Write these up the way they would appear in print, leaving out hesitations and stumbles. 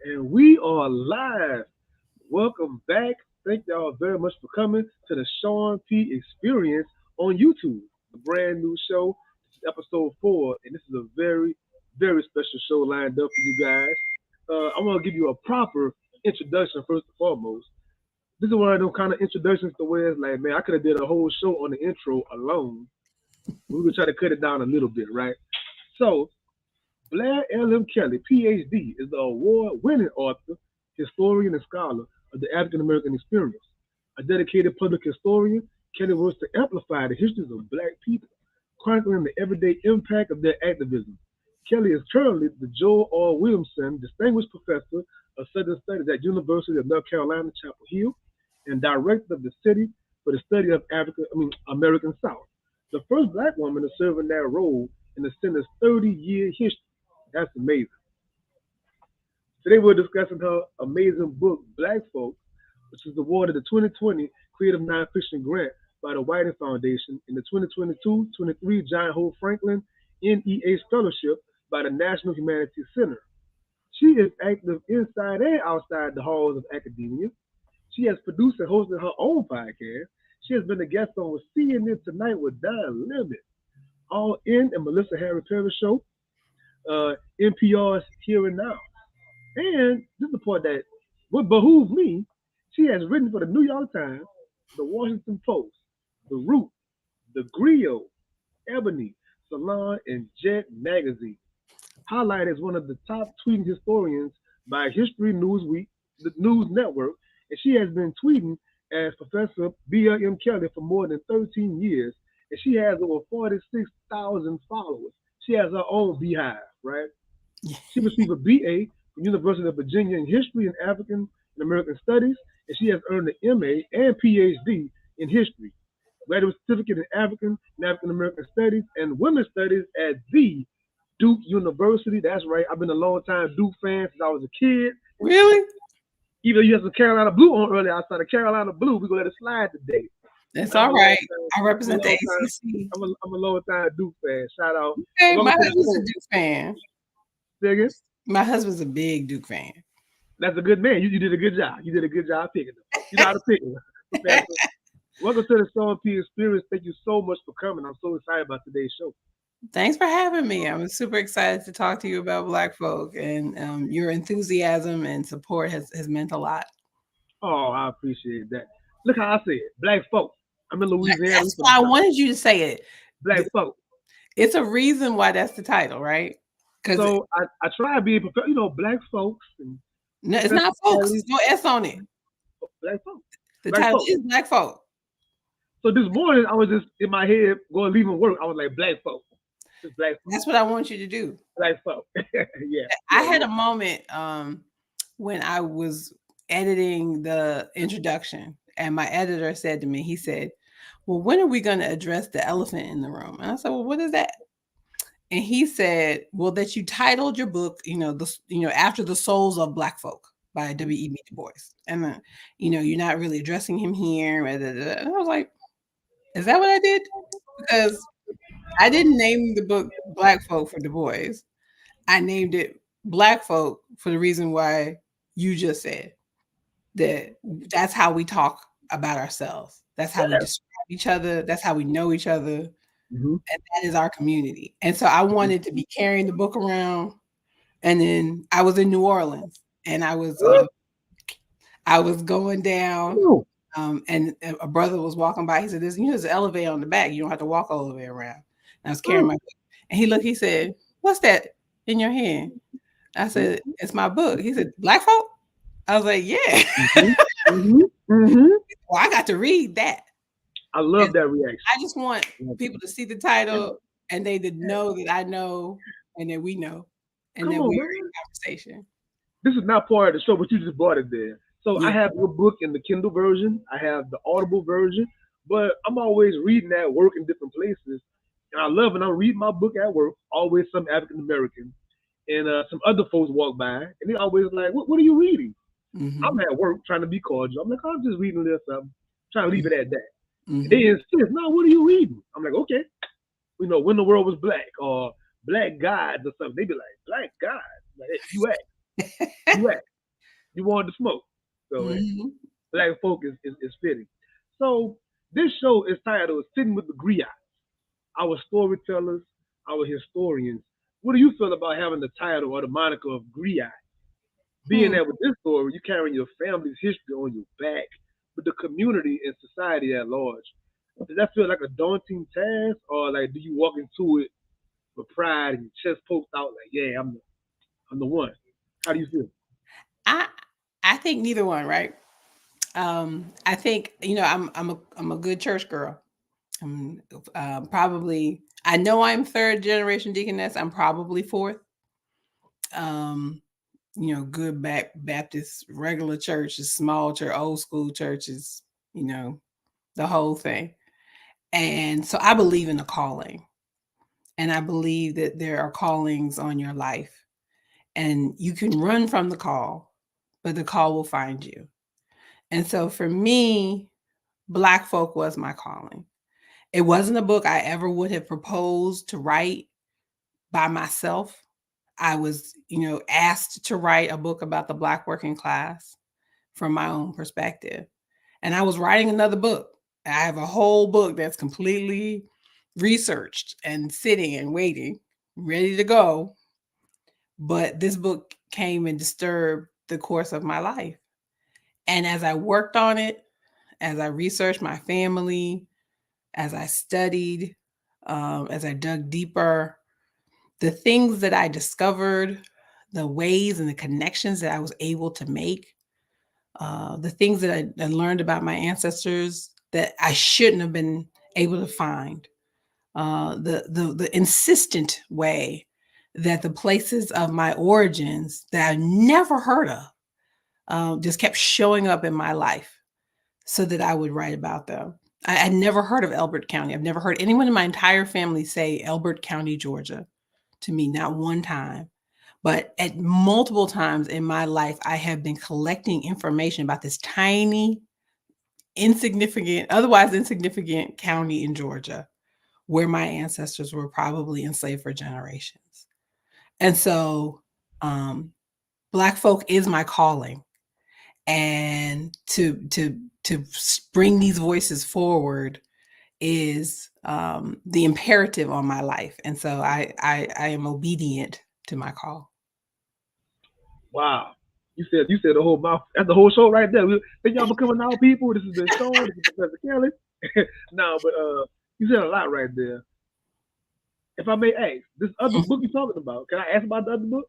And we are live. Welcome back. Thank y'all very much for coming to the Sean P Experience on YouTube. A brand new show. This is episode 4, and this is a very, very special show lined up for you guys. I'm gonna give you a proper introduction first and foremost. This is one of those kind of introductions to where it's like, man, I could have did a whole show on the intro alone. We would try to cut it down a little bit, right? So Blair Kelley, PhD, is the award-winning author, historian, and scholar of the African American experience. A dedicated public historian, Kelley works to amplify the histories of Black people, chronicling the everyday impact of their activism. Kelley is currently the Joel R. Williamson Distinguished Professor of Southern Studies at University of North Carolina, Chapel Hill, and director of the Center for the Study of American South. The first Black woman to serve in that role in the center's 30-year history. That's amazing. Today we're discussing her amazing book, Black Folk, which is awarded the 2020 Creative Nonfiction Grant by the Whiting Foundation and the 2022-23 John Hope Franklin NEA Fellowship by the National Humanities Center. She is active inside and outside the halls of academia. She has produced and hosted her own podcast. She has been a guest on with CNN Tonight with Don Lemon, All In and Melissa Harry Perry Show, NPR's Here and Now. And this is the part that would behoove me. She has written for the New York Times, the Washington Post, the Root, the Griot, Ebony, Salon, and Jet Magazine. Highlighted as one of the top tweeting historians by History Newsweek, the News Network, and she has been tweeting as Professor B.L.M. Kelley for more than 13 years, and she has over 46,000 followers. She has her own beehive, right? She received a BA from University of Virginia in History and African and American Studies, and she has earned an MA and PhD in History, graduate certificate in African and African American Studies and Women's Studies at the Duke University. That's right. I've been a long time Duke fan since I was a kid. Really? Even though you had some Carolina Blue on earlier, I started Carolina Blue. We're going to let it slide today. That's all right. I represent the ACC. I'm a long time Duke fan. Shout out. Okay, my husband's a Duke fan. Say again? My husband's a big Duke fan. That's a good man. You did a good job. You did a good job picking them. You know how to pick them. Welcome to the Sean P Experience. Thank you so much for coming. I'm so excited about today's show. Thanks for having me. I'm super excited to talk to you about Black folk, and your enthusiasm and support has meant a lot. Oh, I appreciate that. Look how I say it. Black folk. I'm in Louisiana. That's why I wanted you to say it. Black folk. It's a reason why that's the title, right? So I try to be, Black folks. And no, it's not folks. There's no S on it. Black folk. The title is Black folk. So this morning I was just in my head going leaving work. I was like, Black folk. Black folk. That's what I want you to do. Black folk. Yeah. I had a moment when I was editing the introduction, and my editor said to me, he said, well, when are we going to address the elephant in the room? And I said, well, what is that? And he said, well, that you titled your book, After the Souls of Black Folk by W.E.B. Du Bois. And, you're not really addressing him here. And I was like, is that what I did? Because I didn't name the book Black Folk for Du Bois. I named it Black Folk for the reason why you just said that's how we talk about ourselves. That's how we describe each other. That's how we know each other. Mm-hmm. And that is our community. And so I wanted to be carrying the book around. And then I was in New Orleans, and I was going down, and a brother was walking by. He said, there's an elevator on the back. You don't have to walk all the way around. And I was carrying my book. And he said, what's that in your hand? I said, it's my book. He said, Black folk? I was like, yeah. Mm-hmm. Mm-hmm. Well, I got to read that. I love that reaction. I just want people to see the title and they to know that I know and that we know and that we're in conversation. This is not part of the show, but you just brought it there. So I have your book in the Kindle version. I have the Audible version, but I'm always reading at work in different places. And I love when I'm reading my book at work, always some African American and some other folks walk by and they always like, what are you reading? Mm-hmm. I'm at work trying to be cordial. I'm like, I'm just reading a little something, trying to leave it at that. Mm-hmm. They insist, no, what are you reading? I'm like, okay. When the World Was Black or Black Gods or something. They be like, Black Gods? Like, hey, you act. You wanted to smoke. So Mm-hmm. black folk is fitting. So this show is titled Sitting with the Griots, our storytellers, our historians. What do you feel about having the title or the moniker of griot? Being Hmm. that with this story, you carrying your family's history on your back, but the community and society at large. Does that feel like a daunting task, or like do you walk into it with pride and your chest poked out, like, yeah, I'm the one? How do you feel? I I think neither one, right? I think I'm a good church girl. I'm probably I know I'm third generation deaconess. I'm probably fourth. Um, good Baptist regular churches, small church, old school churches, you know, the whole thing. And so I believe in a calling, and I believe that there are callings on your life, and you can run from the call, but the call will find you. And so for me, Black folk was my calling. It wasn't a book I ever would have proposed to write by myself. I was, asked to write a book about the Black working class from my own perspective. And I was writing another book. I have a whole book that's completely researched and sitting and waiting, ready to go. But this book came and disturbed the course of my life. And as I worked on it, as I researched my family, as I studied, as I dug deeper, the things that I discovered, the ways and the connections that I was able to make, the things that I learned about my ancestors that I shouldn't have been able to find, the insistent way that the places of my origins that I never heard of just kept showing up in my life so that I would write about them. I never heard of Elbert County. I've never heard anyone in my entire family say Elbert County, Georgia to me, not one time. But at multiple times in my life, I have been collecting information about this tiny, insignificant, otherwise insignificant county in Georgia where my ancestors were probably enslaved for generations. And so, um, Black folk is my calling, and to bring these voices forward is the imperative on my life, and so I am obedient to my call. Wow. You said the whole mouth. That's the whole show right there. Think y'all becoming our people. This has been Sean. This is Professor Kelly. No, but you said a lot right there. If I may ask, this other book you're talking about, can I ask about the other book?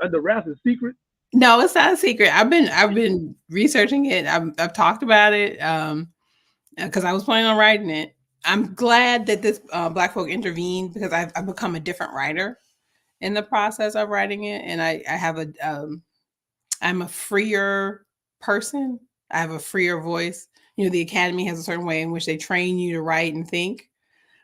Under wraps and secret? No, it's not a secret. I've been researching it. I've talked about it because I was planning on writing it. I'm glad that this Black folk intervened because I've become a different writer in the process of writing it, and I have I'm a freer person. I have a freer voice. The academy has a certain way in which they train you to write and think.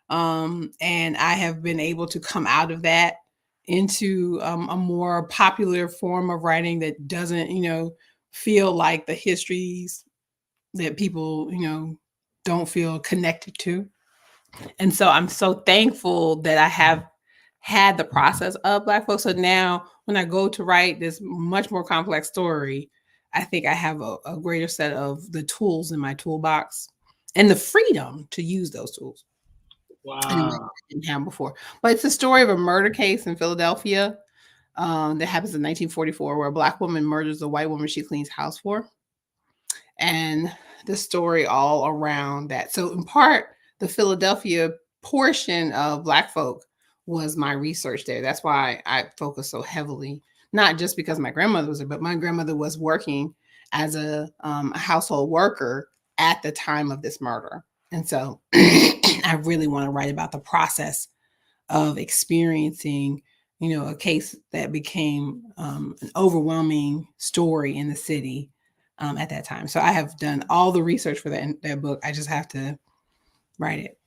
And I have been able to come out of that into a more popular form of writing that doesn't, feel like the histories that people, don't feel connected to. And so I'm so thankful that I have had the process of Black folks. So now when I go to write this much more complex story, I think I have a greater set of the tools in my toolbox and the freedom to use those tools in a way Wow. I didn't have before. But it's the story of a murder case in Philadelphia that happens in 1944, where a Black woman murders a white woman she cleans house for, and the story all around that. So in part, the Philadelphia portion of Black folk was my research there. That's why I focus so heavily, not just because my grandmother was there, but my grandmother was working as a household worker at the time of this murder. And so I really want to write about the process of experiencing, a case that became an overwhelming story in the city at that time. So I have done all the research for that book. I just have to write it,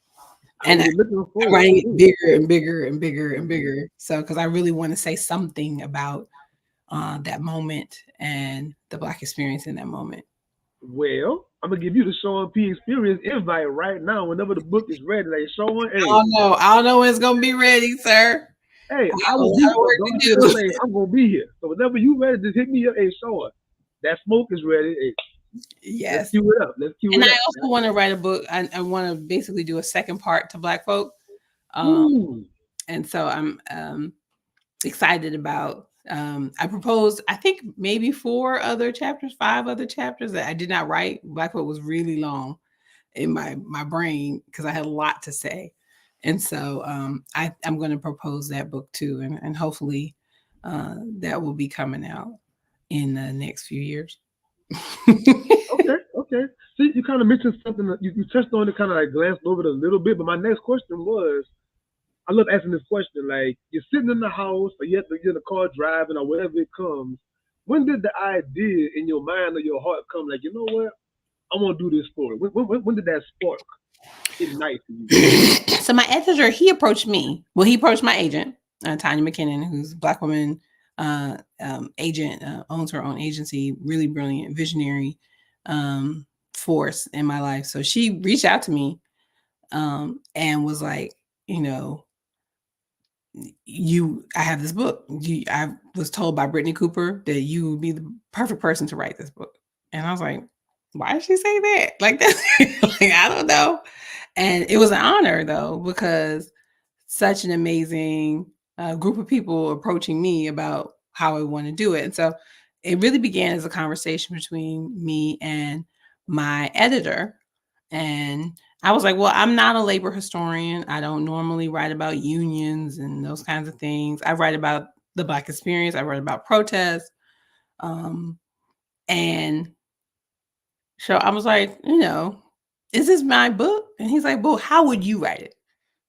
I and will be looking I'm forward writing to it it. bigger and bigger and bigger and bigger. So because I really want to say something about that moment and the Black experience in that moment. Well, I'm gonna give you the Sean P Experience invite right now. Whenever the book is ready, like Sean, I hey, don't know. I don't know when it's gonna be ready, sir. Hey, I I have a will be lot of where work God to says, do. say, I'm gonna be here. So whenever you ready, just hit me up. Hey, Sean, that smoke is ready. Hey, let's Yes. cue it up. Let's cue And it I up. also want to write a book. I want to basically do a second part to Black folk. Um, Ooh, and so I'm excited about. I proposed, I think maybe 4 other chapters, 5 other chapters that I did not write. Black folk was really long in my brain because I had a lot to say. And so I'm going to propose that book too, and hopefully that will be coming out in the next few years. okay, okay. See, you kind of mentioned something that you touched on it, kind of like glanced over it a little bit. But my next question was, I love asking this question. Like, you're sitting in the house, or you're in the car driving, or whatever it comes. When did the idea in your mind or your heart come? Like, you know what? I want to do this story. When did that spark ignite for you? So my editor, he approached me. Well, he approached my agent, Tanya McKinnon, who's a Black woman agent, owns her own agency, really brilliant, visionary um, force in my life. So she reached out to me and was like, you know, I have this book. I was told by Brittany Cooper that you would be the perfect person to write this book. And I was like, why did she say that? Like that, like, I don't know. And it was an honor though, because such an amazing group of people approaching me about how I want to do it. And so it really began as a conversation between me and my editor. And I was like, well, I'm not a labor historian. I don't normally write about unions and those kinds of things. I write about the Black experience, I write about protests. Um, and so I was like, is this my book? And he's like, well, how would you write it?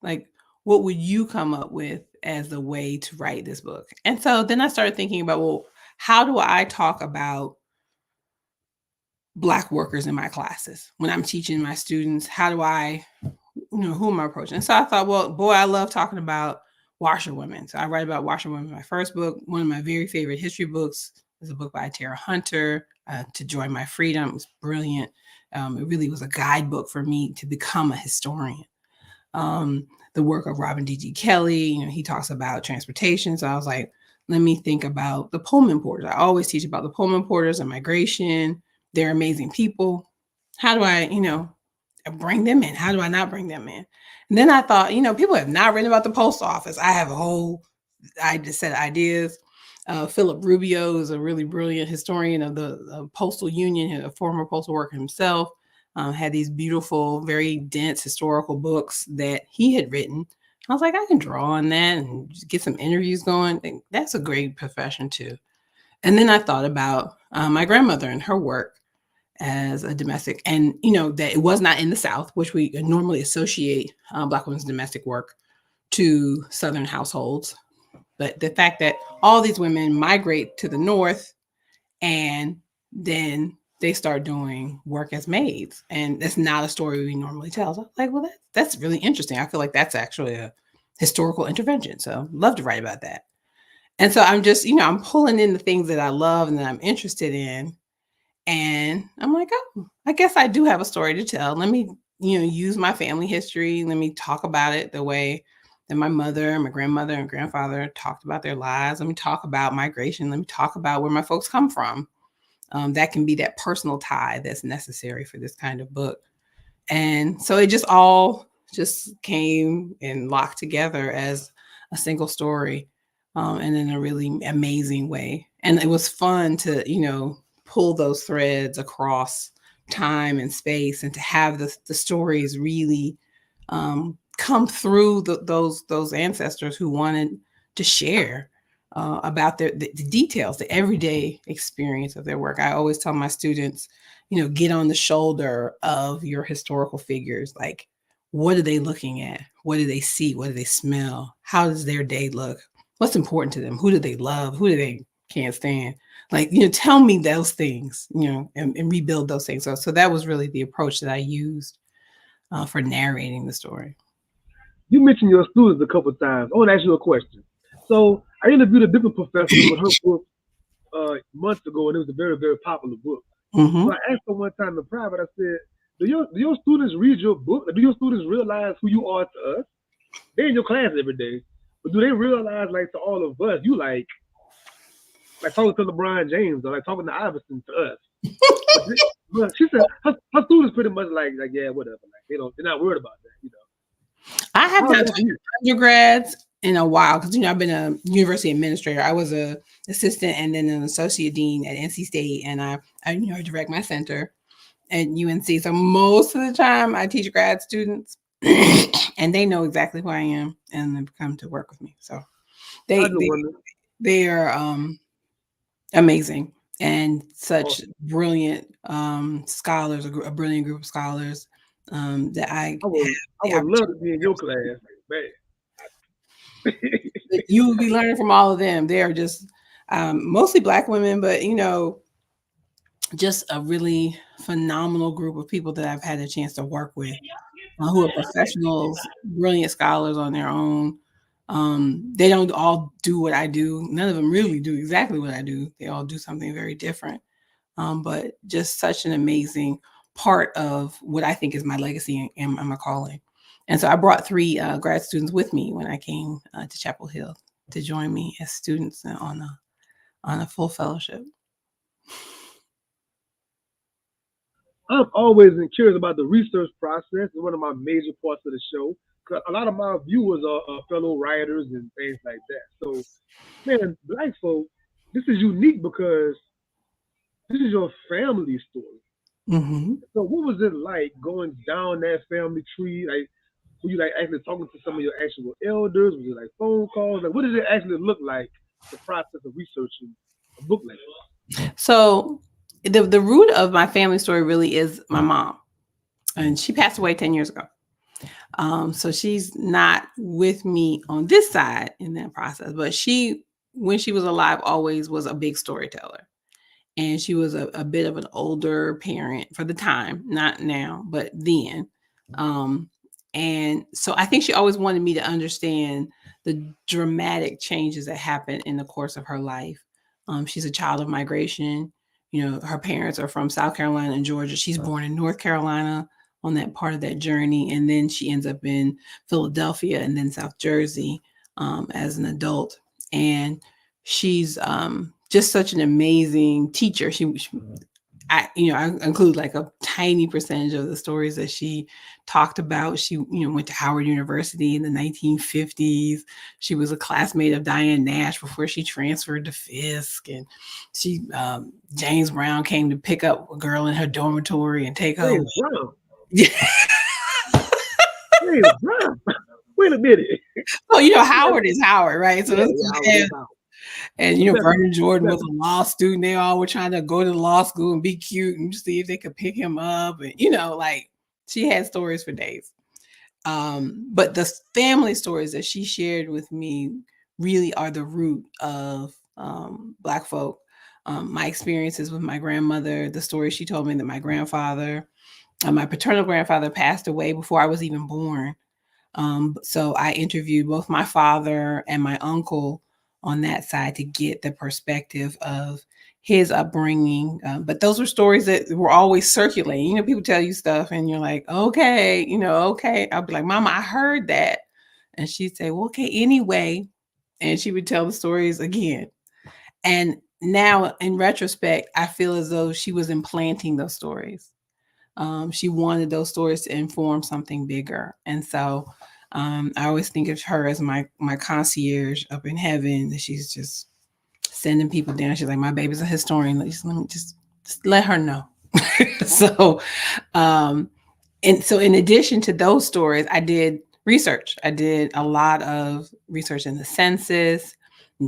Like, what would you come up with as the way to write this book? And so then I started thinking about, well, how do I talk about Black workers in my classes when I'm teaching my students? How do I, who am I approaching? And so I thought, well, boy, I love talking about washerwomen. So I write about washerwomen in my first book. One of my very favorite history books is a book by Tara Hunter, To Joy My Freedom. It was brilliant. It really was a guidebook for me to become a historian. Um, the work of Robin D.G. Kelley, he talks about transportation. So I was like, let me think about the Pullman porters. I always teach about the Pullman porters and migration. They're amazing people. How do I, bring them in? How do I not bring them in? And then I thought, people have not written about the post office. I have a whole set of ideas. Philip Rubio is a really brilliant historian of the Postal Union, a former postal worker himself. Had these beautiful, very dense historical books that he had written. I was like, I can draw on that and just get some interviews going. And that's a great profession too. And then I thought about my grandmother and her work as a domestic, and that it was not in the South, which we normally associate Black women's domestic work to Southern households. But the fact that all these women migrate to the North and then they start doing work as maids, and that's not a story we normally tell. So I'm like, well, that's really interesting. I feel like that's actually a historical intervention. So love to write about that. And so I'm just, I'm pulling in the things that I love and that I'm interested in. And I'm like, oh, I guess I do have a story to tell. Let me, use my family history. Let me talk about it the way that my mother, my grandmother, and grandfather talked about their lives. Let me talk about migration. Let me talk about where my folks come from. That can be that personal tie that's necessary for this kind of book. And so it just all just came and locked together as a single story, and in a really amazing way. And it was fun to, pull those threads across time and space, and to have the stories really come through those ancestors who wanted to share about the details, the everyday experience of their work. I always tell my students, get on the shoulder of your historical figures. Like, what are they looking at? What do they see? What do they smell? How does their day look? What's important to them? Who do they love? Who do they can't stand? Like, tell me those things, and rebuild those things. So that was really the approach that I used for narrating the story. You mentioned your students a couple of times. I want to ask you a question. So I interviewed a different professor with her book months ago, and it was a very, very popular book. So Mm-hmm. I asked her one time in private. I said, "Do your students read your book? Do your students realize who you are to us? They're in your class every day. But do they realize, like, to all of us, you like talking to LeBron James or like talking to Iverson to us? But, but she said her students pretty much like yeah, whatever. Like they're not worried about that. I have How's not that taught for you? undergrads in a while because I've been a university administrator. I was a assistant and then an associate dean at NC State, and I direct my center at UNC. So most of the time, I teach grad students, and they know exactly who I am, and they've come to work with me. So I they just they wonder. they are amazing and such Awesome. brilliant scholars, a brilliant group of scholars that I I have would I the would love to opportunity be in your class, man. that you will be learning from all of them. They are just mostly Black women, but just a really phenomenal group of people that I've had a chance to work with who are professionals, brilliant scholars on their own. They don't all do what I do. None of them really do exactly what I do. They all do something very different. But just such an amazing part of what I think is my legacy and my calling. And so I brought three grad students with me when I came to Chapel Hill to join me as students on a full fellowship. I'm always curious about the research process. It's one of my major parts of the show. 'Cause a lot of my viewers are fellow writers and things like that. So, man, black folk, this is unique because this is your family story. Hmm. So, what was it like going down that family tree? Like, were you like actually talking to some of your actual elders? Was it like phone calls? Like, what does it actually look like? The process of researching a book like So the root of my family story really is my mom, and she passed away 10 years ago. So she's not with me on this side in that process, but when she was alive, always was a big storyteller. And she was a bit of an older parent for the time, not now, but then. Um, and so I think she always wanted me to understand the dramatic changes that happened in the course of her life. She's a child of migration. Her parents are from South Carolina and Georgia. She's born in North Carolina on that part of that journey. And then she ends up in Philadelphia and then South Jersey as an adult. And she's just such an amazing teacher. I include like a tiny percentage of the stories that she talked about. She, went to Howard University in the 1950s. She was a classmate of Diane Nash before she transferred to Fisk, and James Brown came to pick up a girl in her dormitory and take that? her away. James Brown. James Brown. Wait a minute. So Howard is Howard, right? So Yeah, that's yeah, I was yeah. just out. And You better, Vernon you Jordan was better. a law student. They all were trying to go to law school and be cute and see if they could pick him up. And like she had stories for days. But the family stories that she shared with me really are the root of Black folk. My experiences with my grandmother, the stories she told me that my grandfather, my paternal grandfather passed away before I was even born. So I interviewed both my father and my uncle on that side to get the perspective of his upbringing. But those were stories that were always circulating. People tell you stuff and you're like, okay, okay. I'll be like, Mama, I heard that. And she'd say, well, okay, anyway. And she would tell the stories again. And now in retrospect, I feel as though she was implanting those stories. She wanted those stories to inform something bigger. And so I always think of her as my concierge up in heaven. That she's just sending people down. She's like, my baby's a historian. Let me just let her know. so, um, and so in addition to those stories, I did research. I did a lot of research in the census,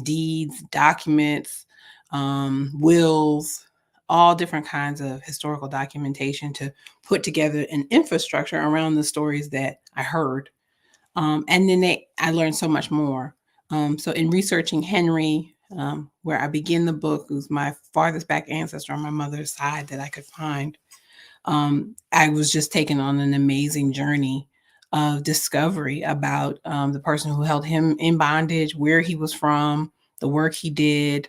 deeds, documents, wills, all different kinds of historical documentation to put together an infrastructure around the stories that I heard. And then I learned so much more. So in researching Henry, where I begin the book, who's my farthest back ancestor on my mother's side that I could find, I was just taken on an amazing journey of discovery about the person who held him in bondage, where he was from, the work he did.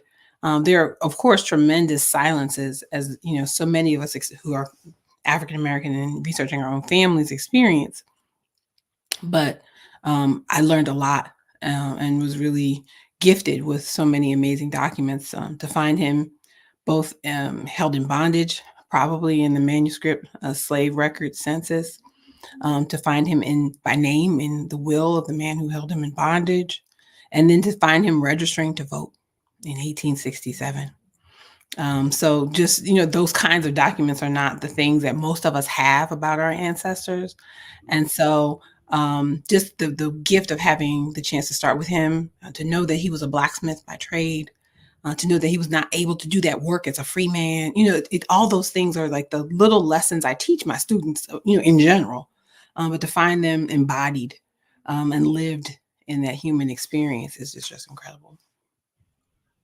There are, of course, tremendous silences, as so many of us who are African American and researching our own families' experience. But I learned a lot and was really gifted with so many amazing documents. To find him both held in bondage, probably in the manuscript slave record census, to find him in by name in the will of the man who held him in bondage, and then to find him registering to vote in 1867. So just those kinds of documents are not the things that most of us have about our ancestors, and so just the gift of having the chance to start with him, to know that he was a blacksmith by trade, to know that he was not able to do that work as a free man. All those things are like the little lessons I teach my students, in general, but to find them embodied and lived in that human experience is just incredible.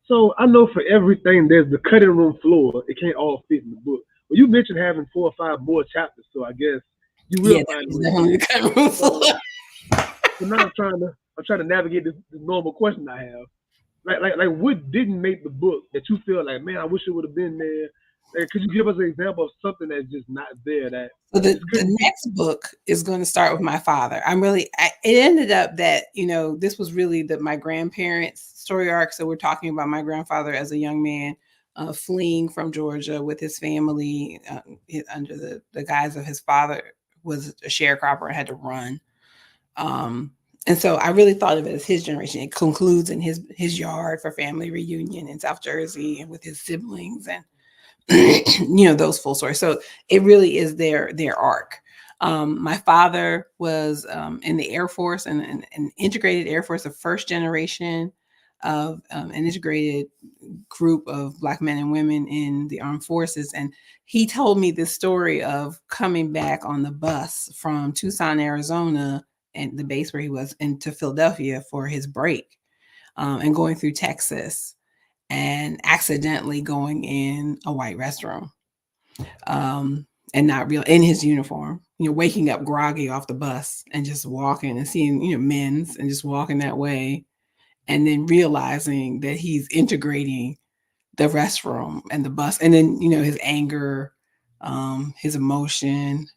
So I know for everything there's the cutting room floor. It can't all fit in the book. Well, you mentioned having 4 or 5 more chapters, so I guess you will Yeah, that find a was way to fit definitely it. the kind of roof. So, so now I'm trying to navigate this normal question I have. Like what didn't make the book that you feel like, man, I wish it would have been there. Like, could you give us an example of something that's just not there that So the just the couldn't be? next book is going to start with my father. It ended up that, this was really my grandparents' story arc. So we're talking about my grandfather as a young man, fleeing from Georgia with his family, under the guise of his father was a sharecropper and had to run. Um, and so I really thought of it as his generation. It concludes in his yard for family reunion in South Jersey and with his siblings, and those full stories. So it really is their arc. My father was in the Air Force, and an integrated Air Force, the first generation of an integrated group of Black men and women in the armed forces. And he told me this story of coming back on the bus from Tucson, Arizona, and the base where he was, into Philadelphia for his break, and going through Texas and accidentally going in a white restroom, and not real in his uniform, waking up groggy off the bus and just walking and seeing, men's, and just walking that way, and then realizing that he's integrating the restroom and the bus, and then his anger, his emotion,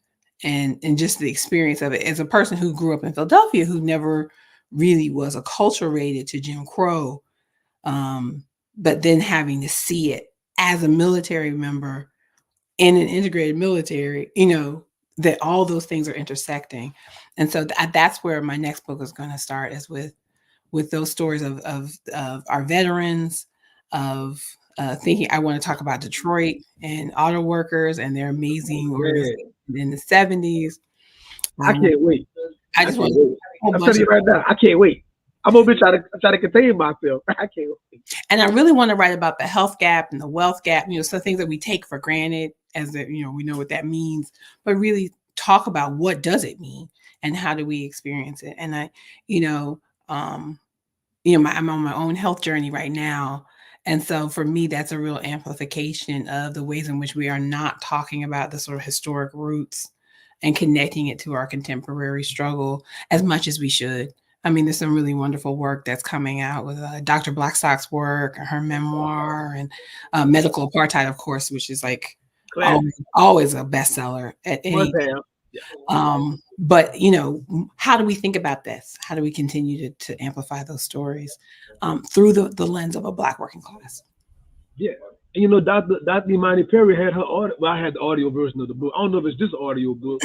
and just the experience of it as a person who grew up in Philadelphia, who never really was acculturated to Jim Crow, um, but then having to see it as a military member in an integrated military, that all those things are intersecting. And so that's where my next book is going to start, is with those stories of our veterans, of thinking. I want to talk about Detroit and auto workers and their Oh amazing man, organization in the 70s. I I, want, can't wait. I I just can't want a wait. whole I'm bunch telling of, you right now, I can't wait. I'm gonna be trying to contain myself. I can't wait. and I really want to write about the health gap and the wealth gap, some things that we take for granted, as that, we know what that means, but really talk about what does it mean and how do we experience it. And you know, um, I'm on my own health journey right now. And so for me, that's a real amplification of the ways in which we are not talking about the sort of historic roots and connecting it to our contemporary struggle as much as we should. I mean, there's some really wonderful work that's coming out with Dr. Blackstock's work, her memoir, and Medical Apartheid, of course, which is like Classic. always a bestseller at Must any. have. Yeah. But how do we think about this? How do we continue to amplify those stories through the lens of a Black working class? Yeah. And Dr. Imani Perry had her audio. Well, I had the audio version of the book. I don't know if it's just audio book.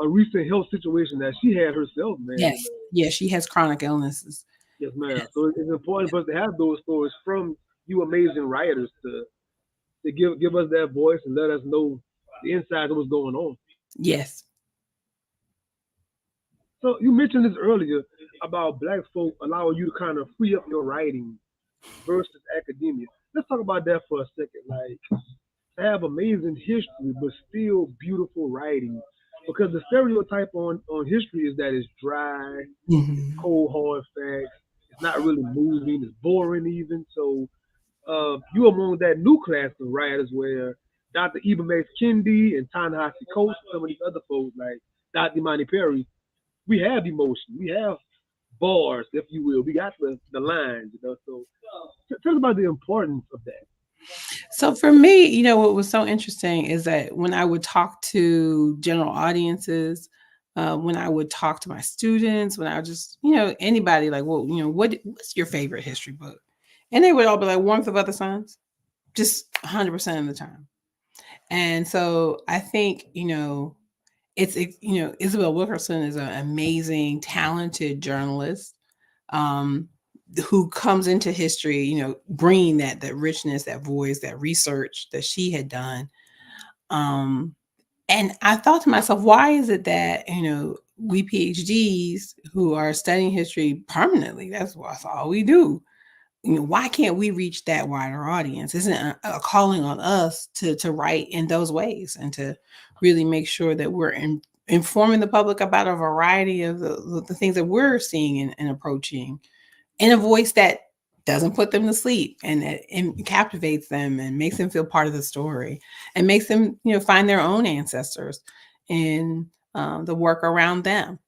A recent health situation that she had herself, man. Yes, yes, she has chronic illnesses. Yes, ma'am. Yes, So it's important for us to have those stories from you amazing writers to give us that voice and let us know the insides of what's going on. yes, So you mentioned this earlier about black folk allowing you to kind of free up your writing versus academia. Let's talk about that for a second. Like, to have amazing history but still beautiful writing. Because the stereotype on history is that it's dry, it's hmm cold hard facts, it's not really moving, it's boring even. So you among that new class of writers where Dr. Ibram X. Kendi and Ta-Nehisi Coates, some of these other folks like Dr. Imani Perry, we have emotion, we have bars, if you will, we got the lines. So tell us about the importance of that. So for me, what was so interesting is that when I would talk to general audiences, when I would talk to my students, when I would just, anybody like, well, what's your favorite history book? And they would all be like, Warmth of Other Suns, just 100% of the time. And so I think, Isabel Wilkerson is an amazing, talented journalist, um, who comes into history, bringing that richness, that voice, that research that she had done. Um, and I thought to myself, why is it that, we PhDs who are studying history permanently, that's all we do. Why can't we reach that wider audience? Isn't a calling on us to write in those ways and to really make sure that we're informing the public about a variety of the things that we're seeing and approaching in a voice that doesn't put them to sleep and captivates them and makes them feel part of the story and makes them, find their own ancestors in the work around them.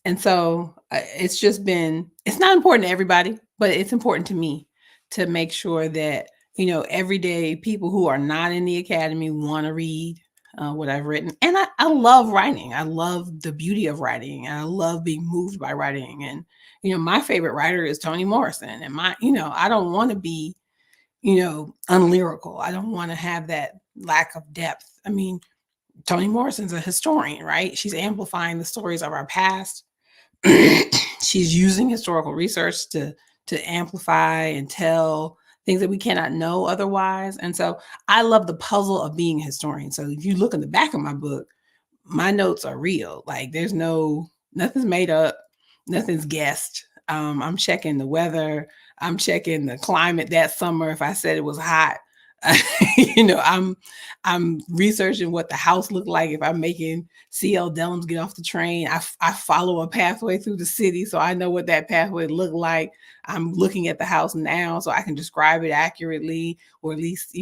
And so it's not important to everybody, but it's important to me to make sure that, everyday people who are not in the academy want to read what I've written. And I love writing. I love the beauty of writing. And I love being moved by writing. And, my favorite writer is Toni Morrison. And I don't want to be, unlyrical. I don't want to have that lack of depth. I mean, Toni Morrison's a historian, right? She's amplifying the stories of our past. She's using historical research to amplify and tell things that we cannot know otherwise. And so I love the puzzle of being a historian. So if you look in the back of my book, my notes are real. Like nothing's made up, nothing's guessed. I'm checking the weather. I'm checking the climate that summer. If I said it was hot, I'm researching what the house looked like. If I'm making CL Dellums get off the train, I follow a pathway through the city, so I know what that pathway looked like. I'm looking at the house now, so I can describe it accurately, or at least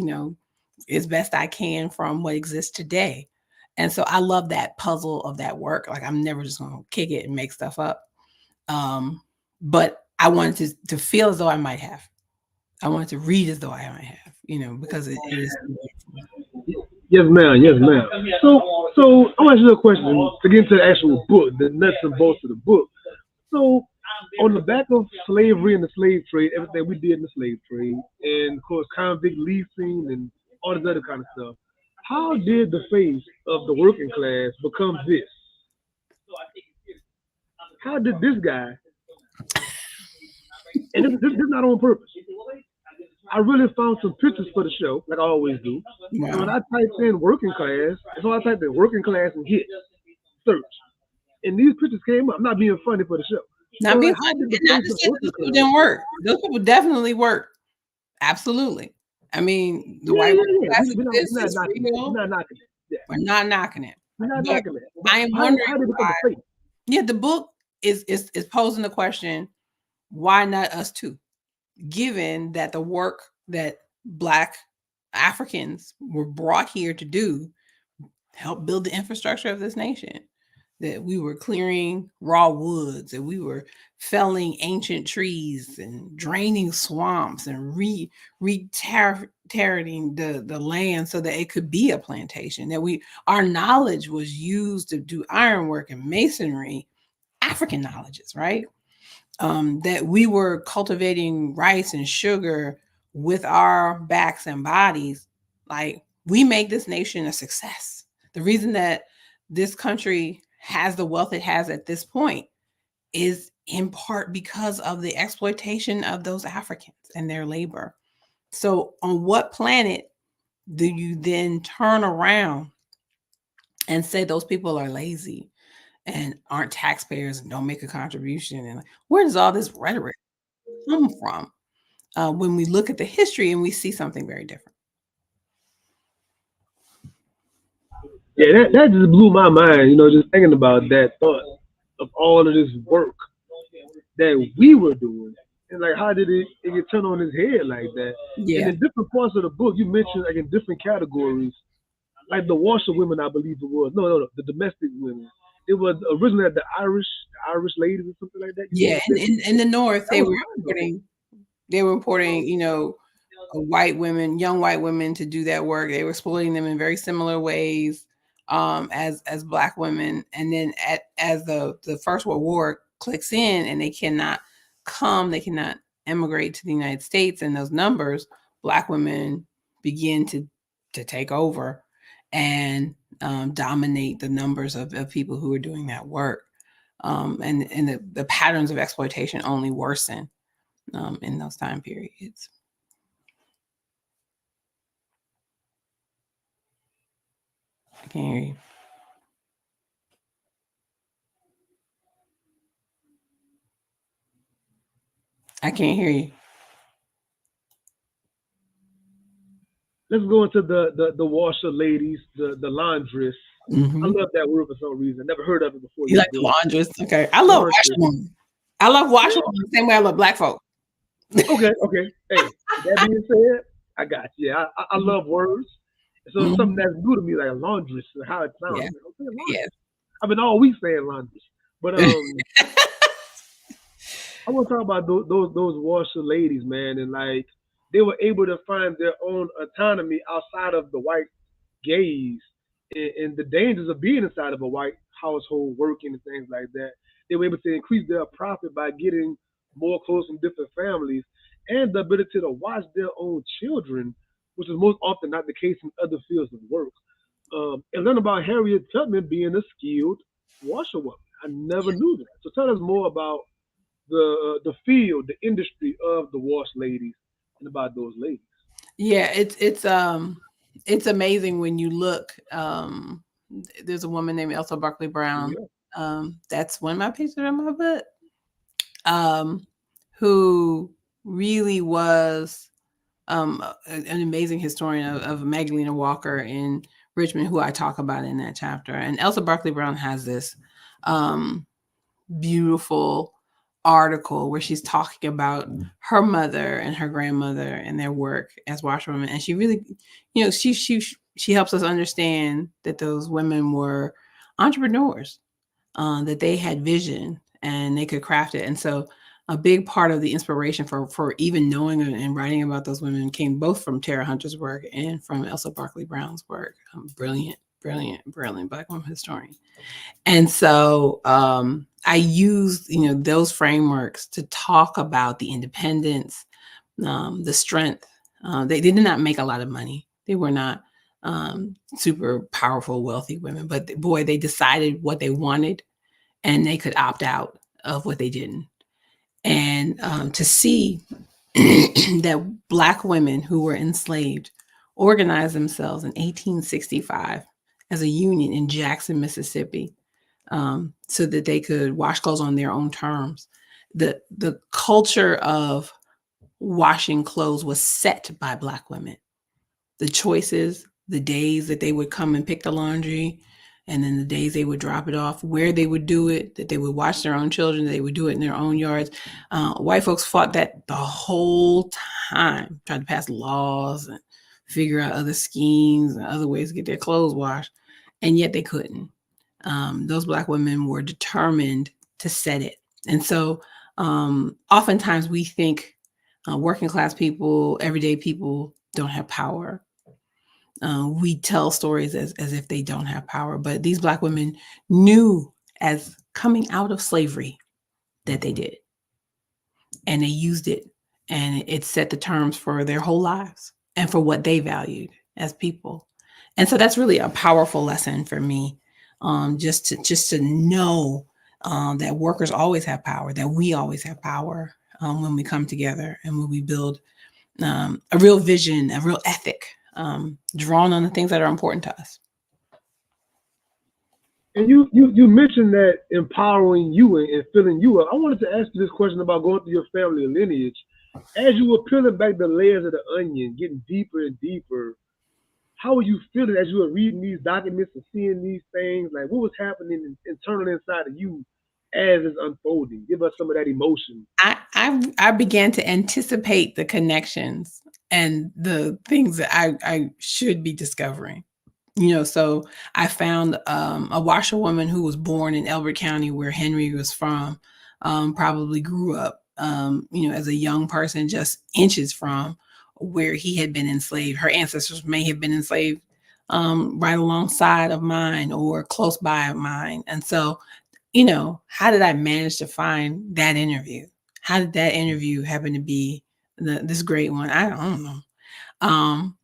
as best I can from what exists today. And so I love that puzzle of that work. Like I'm never just going to kick it and make stuff up. But I wanted to feel as though I might have. I wanted to read as though I might have, because it is. Yes, ma'am. Yes, ma'am. So I want to ask you a question to get into the actual book, the nuts and bolts of the book. So, on the back of slavery and the slave trade, everything we did in the slave trade, and of course convict leasing and all this other kind of stuff, how did the face of the working class become this? How did this guy, and this is not on purpose. I really found some pictures for the show, like I always do. And when Wow. I typed in working class, so I typed in working class and hit search. And these pictures came up. I'm not being funny for the show. So Not being like, how funny, did the and not face to of say that working those people class? didn't work. Those people definitely work. Absolutely. I mean, the Yeah, white yeah, working yeah. class We're exists. not It's knocking that. We're real. not knocking it. Yeah, We're not knocking it. we're not But knocking that. But I am how wondering did it become why. the face? Yeah, the book is posing the question, why not us too? Given that the work that Black Africans were brought here to do help build the infrastructure of this nation. That we were clearing raw woods, that we were felling ancient trees and draining swamps and re-terrating the land so that it could be a plantation. That our knowledge was used to do ironwork and masonry, African knowledges, right? That we were cultivating rice and sugar with our backs and bodies. Like we make this nation a success. The reason that this country has the wealth it has at this point is in part because of the exploitation of those Africans and their labor. So, on what planet do you then turn around and say those people are lazy and aren't taxpayers and don't make a contribution? And where does all this rhetoric come from when we look at the history and we see something very different? Yeah, that just blew my mind. Just thinking about that thought of all of this work that we were doing. And like, how did it get turned on his head like that? And Yeah. in different parts of the book, you mentioned like in different categories, like the washerwomen, I believe it was. No, no, no, the domestic women. It was originally the Irish ladies or something like that. You Yeah. said In the North, that was mind blowing. they were importing, white women, young white women to do that work. They were exploiting them in very similar ways. as Black women, and then as the First World War clicks in, and they cannot emigrate to the United States, and those numbers, Black women begin to take over and dominate the numbers of people who are doing that work. And the patterns of exploitation only worsen in those time periods. I can't hear you. I can't hear you. Let's go into the washer ladies, the laundress. I Mm-hmm. love that word for some reason. Never heard of it before You you like the did. laundress? Okay. I love Laundress. washerwoman. I love washerwoman Yeah. the same way I love Black folk. Okay, okay. Hey, with that being said, I got you. Yeah, I love words. So it's something Mm-hmm. that's new to me, like a laundress, and how it sounds. Yeah. I'm like, okay, Yes. laundress. I've been all week saying laundress, but I want to talk about those washer ladies, man, and like they were able to find their own autonomy outside of the white gaze and the dangers of being inside of a white household working and things like that. They were able to increase their profit by getting more clothes from different families and the ability to watch their own children, which is most often not the case in other fields of work. And learn about Harriet Tubman being a skilled washerwoman. I never knew that. So tell us more about the field, the industry of the wash ladies, and about those ladies. Yeah, it's amazing when you look. There's a woman named Elsa Barkley Brown. Yeah. That's one of my pictures in my book. Um, who really was an amazing historian of Magdalena Walker in Richmond, who I talk about in that chapter. And Elsa Barkley Brown has this um, beautiful article where she's talking about her mother and her grandmother and their work as washerwomen, and she really, she helps us understand that those women were entrepreneurs, that they had vision and they could craft it. And so a big part of the inspiration for even knowing and writing about those women came both from Tara Hunter's work and from Elsa Barkley Brown's work. Brilliant, brilliant, brilliant Black woman historian. And so I used, those frameworks to talk about the independence, the strength. They did not make a lot of money. They were not super powerful, wealthy women, but boy, they decided what they wanted and they could opt out of what they didn't. And to see that Black women who were enslaved organized themselves in 1865 as a union in Jackson, Mississippi, so that they could wash clothes on their own terms. The culture of washing clothes was set by Black women. The choices, the days that they would come and pick the laundry, and then the days they would drop it off, where they would do it, that they would watch their own children, they would do it in their own yards. White folks fought that the whole time, tried to pass laws and figure out other schemes and other ways to get their clothes washed, and yet they couldn't. Those Black women were determined to set it. And so oftentimes we think working class people, everyday people don't have power. We tell stories as if they don't have power, but these Black women knew as coming out of slavery that they did, and they used it, and it set the terms for their whole lives and for what they valued as people. And so that's really a powerful lesson for me, just to know that workers always have power, that we always have power when we come together and when we build a real vision, a real ethic, drawn on the things that are important to us. And you mentioned that empowering you and filling you up. I wanted to ask you this question about going through your family lineage. As you were peeling back the layers of the onion, getting deeper and deeper, how were you feeling as you were reading these documents and seeing these things? Like, what was happening internally inside of you as it's unfolding? Give us some of that emotion. I began to anticipate the connections and the things that I should be discovering. So I found a washerwoman who was born in Elbert County, where Henry was from, probably grew up, as a young person, just inches from where he had been enslaved. Her ancestors may have been enslaved right alongside of mine or close by mine. And so, how did I manage to find that interview? How did that interview happen to be this great one? I don't know. Um,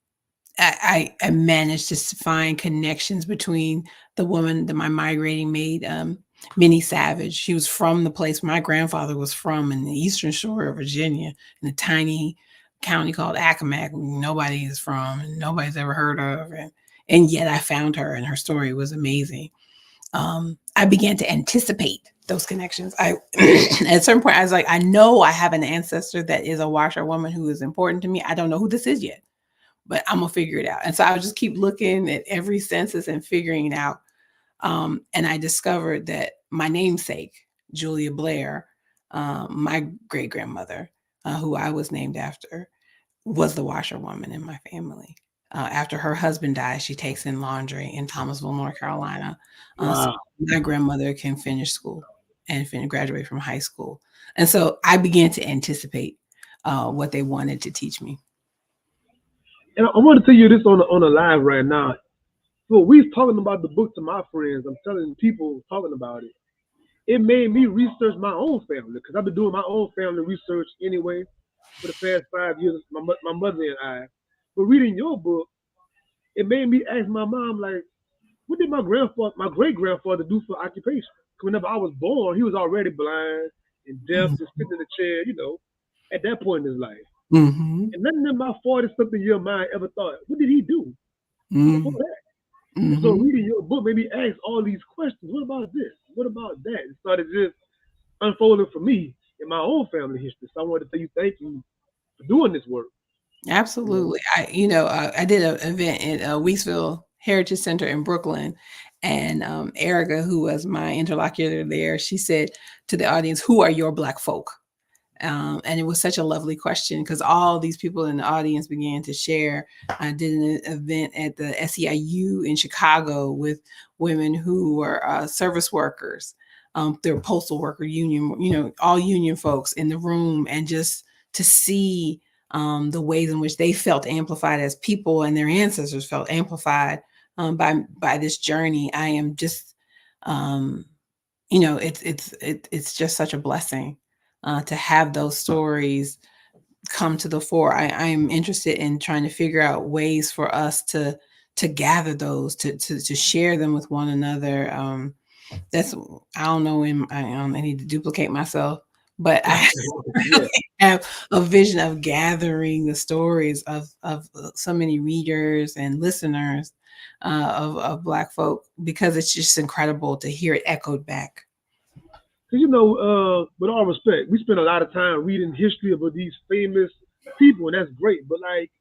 I managed to find connections between the woman that my migrating maid, Minnie Savage. She was from the place my grandfather was from in the Eastern Shore of Virginia, in a tiny county called Accomack, nobody is from and nobody's ever heard of. And yet I found her, and her story was amazing. I began to anticipate those connections. At a certain point, I was like, I know I have an ancestor that is a washerwoman who is important to me. I don't know who this is yet, but I'm gonna figure it out. And so I would just keep looking at every census and figuring it out. And I discovered that my namesake, Julia Blair, my great grandmother, who I was named after, was the washerwoman in my family. After her husband died, she takes in laundry in Thomasville, North Carolina. So Wow. my grandmother can finish school and graduate from high school. And so I began to anticipate what they wanted to teach me. And I want to tell you this on a live right now. So we talking about the book to my friends. I'm telling people talking about it. It made me research my own family because I've been doing my own family research anyway for the past 5 years. My mother and I. But reading your book, it made me ask my mom like, what did my great grandfather, do for occupation? 'Cause whenever I was born, he was already blind and deaf, just sitting in a chair, at that point in his life. Mm-hmm. And nothing in my 40 something year mind ever thought, what did he do before Mm-hmm. that? And so Mm-hmm. reading your book made me ask all these questions. What about this? What about that? It started just unfolding for me in my own family history. So I wanted to tell you thank you for doing this work. You know? Absolutely. I did an event at Weeksville Heritage Center in Brooklyn, and Erica, who was my interlocutor there, she said to the audience, "Who are your Black folk?" And it was such a lovely question because all these people in the audience began to share. I did an event at the SEIU in Chicago with women who were service workers. They were postal worker union, all union folks in the room, and just to see the ways in which they felt amplified as people and their ancestors felt amplified by this journey. I am just um, it's just such a blessing to have those stories come to the fore. I am interested in trying to figure out ways for us to gather those, to share them with one another. That's I don't know when I need to duplicate myself, but I Yeah. have a vision of gathering the stories of so many readers and listeners of Black folk, because it's just incredible to hear it echoed back. Because, with all respect, we spend a lot of time reading history about these famous people, and that's great. But, like,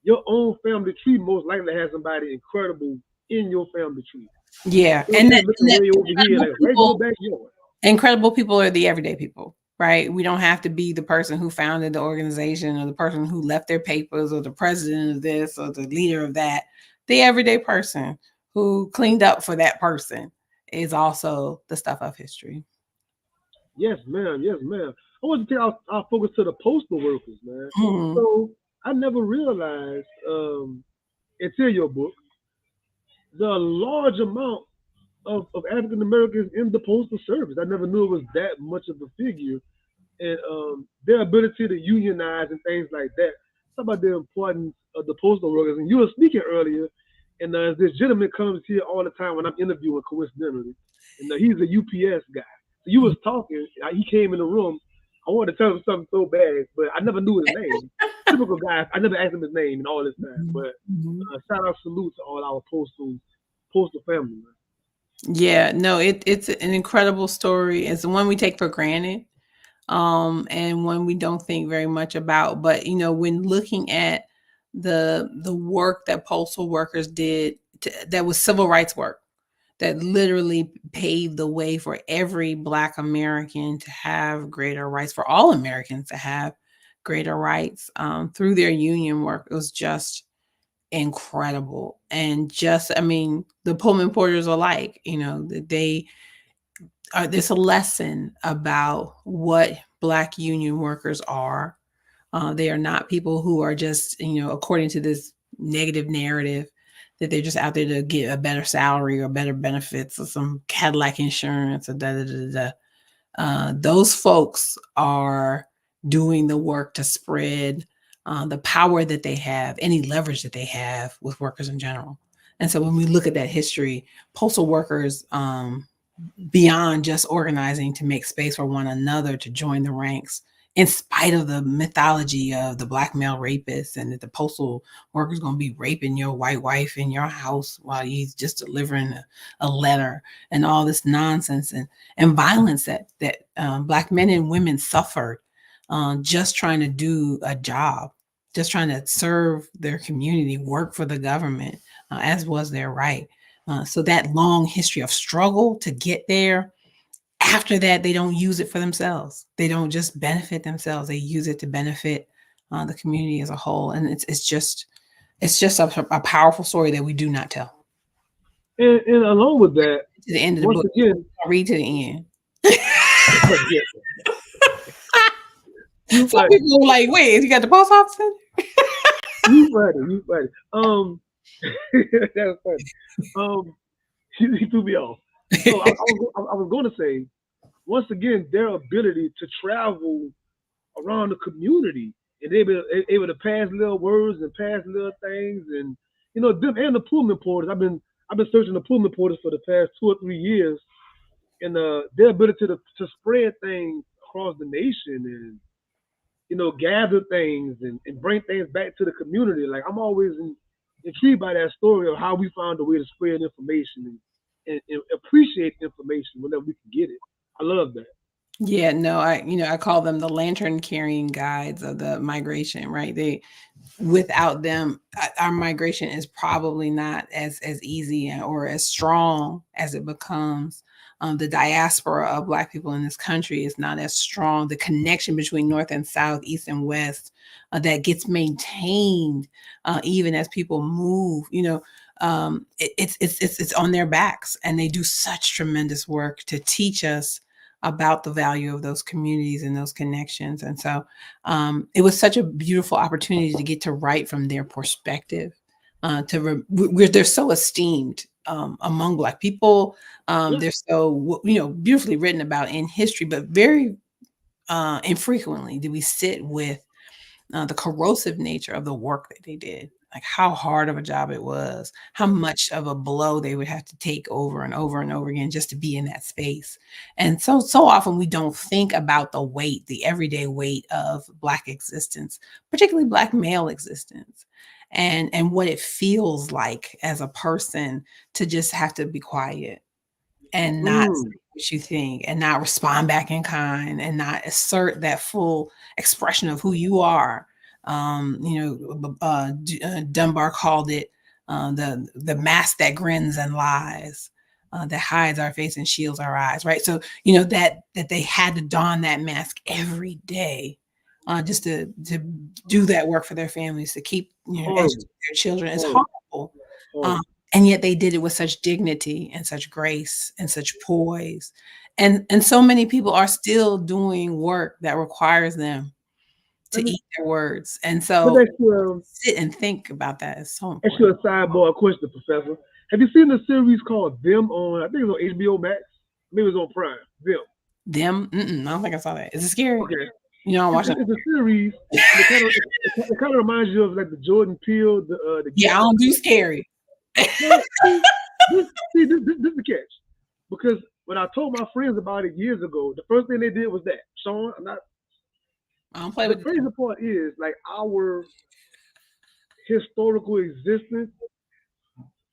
your own family tree most likely has somebody incredible in your family tree. Yeah, You know what and I'm that, saying? and Looking that way over here, like right in your backyard. incredible people are the everyday people, right? We don't have to be the person who founded the organization or the person who left their papers or the president of this or the leader of that. The everyday person who cleaned up for that person is also the stuff of history. Yes, ma'am. Yes, ma'am. I want to take our focus to the postal workers, man. Mhm. So I never realized until your book the large amount of African Americans in the postal service. I never knew it was that much of a figure, and their ability to unionize and things like that. Talk about the importance of the postal workers. And you were speaking earlier, and this gentleman comes here all the time when I'm interviewing, coincidentally, and he's a UPS guy. So you was talking, he came in the room. I wanted to tell him something so bad, but I never knew his name. Typical guy. I never asked him his name in all this time. Mhm. But Mhm. shout out, salute to all our postal family. Man. Yeah, no, it's an incredible story. It's the one we take for granted, and one we don't think very much about. But when looking at the work that postal workers did, that was civil rights work that literally paved the way for every Black American to have greater rights, for all Americans to have greater rights through their union work. It was just incredible. And just, I mean, the Pullman Porters alike, that they are, there's a lesson about what Black union workers are. They are not people who are just, according to this negative narrative, that they're just out there to get a better salary or better benefits or some Cadillac insurance or da da da da. Those folks are doing the work to spread the power that they have, any leverage that they have with workers in general. And so when we look at that history, postal workers, beyond just organizing to make space for one another to join the ranks, in spite of the mythology of the black male rapist and that the postal worker's going to be raping your white wife in your house while he's just delivering a letter and all this nonsense and violence that black men and women suffered, just trying to do a job, just trying to serve their community, work for the government, as was their right. So that long history of struggle to get there, after that, they don't use it for themselves. They don't just benefit themselves. They use it to benefit the community as a whole. And it's just a powerful story that we do not tell. And along with that, To the end of the once book, again, I'll read to the end. yeah, you Some funny, people are like, wait, you got the post office in you funny. That's funny. Um, he threw me off. So there? I was going to say, once again, their ability to travel around the community and able to pass little words and pass little things, and them and the Pullman porters. I've been searching the Pullman porters for the past 2 or 3 years, and their ability to spread things across the nation and gather things and bring things back to the community. Like I'm always intrigued by that story of how we found a way to spread information and appreciate information whenever we can get it. I love that. Yeah, no, I call them the lantern carrying guides of the migration, right? Without them, our migration is probably not as easy or as strong as it becomes. The diaspora of Black people in this country is not as strong. The connection between North and South, East and West, that gets maintained even as people move. It's on their backs, and they do such tremendous work to teach us about the value of those communities and those connections. And so it was such a beautiful opportunity to get to write from their perspective. They're so esteemed among Black people. Yeah. They're so beautifully written about in history, but very infrequently do we sit with the corrosive nature of the work that they did, like how hard of a job it was, how much of a blow they would have to take over and over and over again just to be in that space. And so often we don't think about the weight, the everyday weight of Black existence, particularly Black male existence. And what it feels like as a person to just have to be quiet and not Mm. say what you think and not respond back in kind and not assert that full expression of who you are. Dunbar called it the mask that grins and lies, that hides our face and shields our eyes, right? So that they had to don that mask every day, just to do that work for their families, to keep Horrible. educate their children. It's Horrible. horrible. Um, Horrible. and yet they did it with such dignity and such grace and such poise. And so many people are still doing work that requires them Let to me eat their words. And let me so ask you, sit and think about that is so ask you important. a sidebar question, Professor. Have you seen the series called Them on? I think it's on HBO Max. Maybe it's on Prime. Them. Them, I don't think I saw that. Is it scary? Okay. I'm It's, watching. it's a series, and it kind of reminds you of like the Jordan Peele, the Yeah, Get I Out. don't do scary. Well, see, this is the catch. Because when I told my friends about it years ago, the first thing they did was that. Sean, I'm not. I don't play The with the crazy part is like our historical existence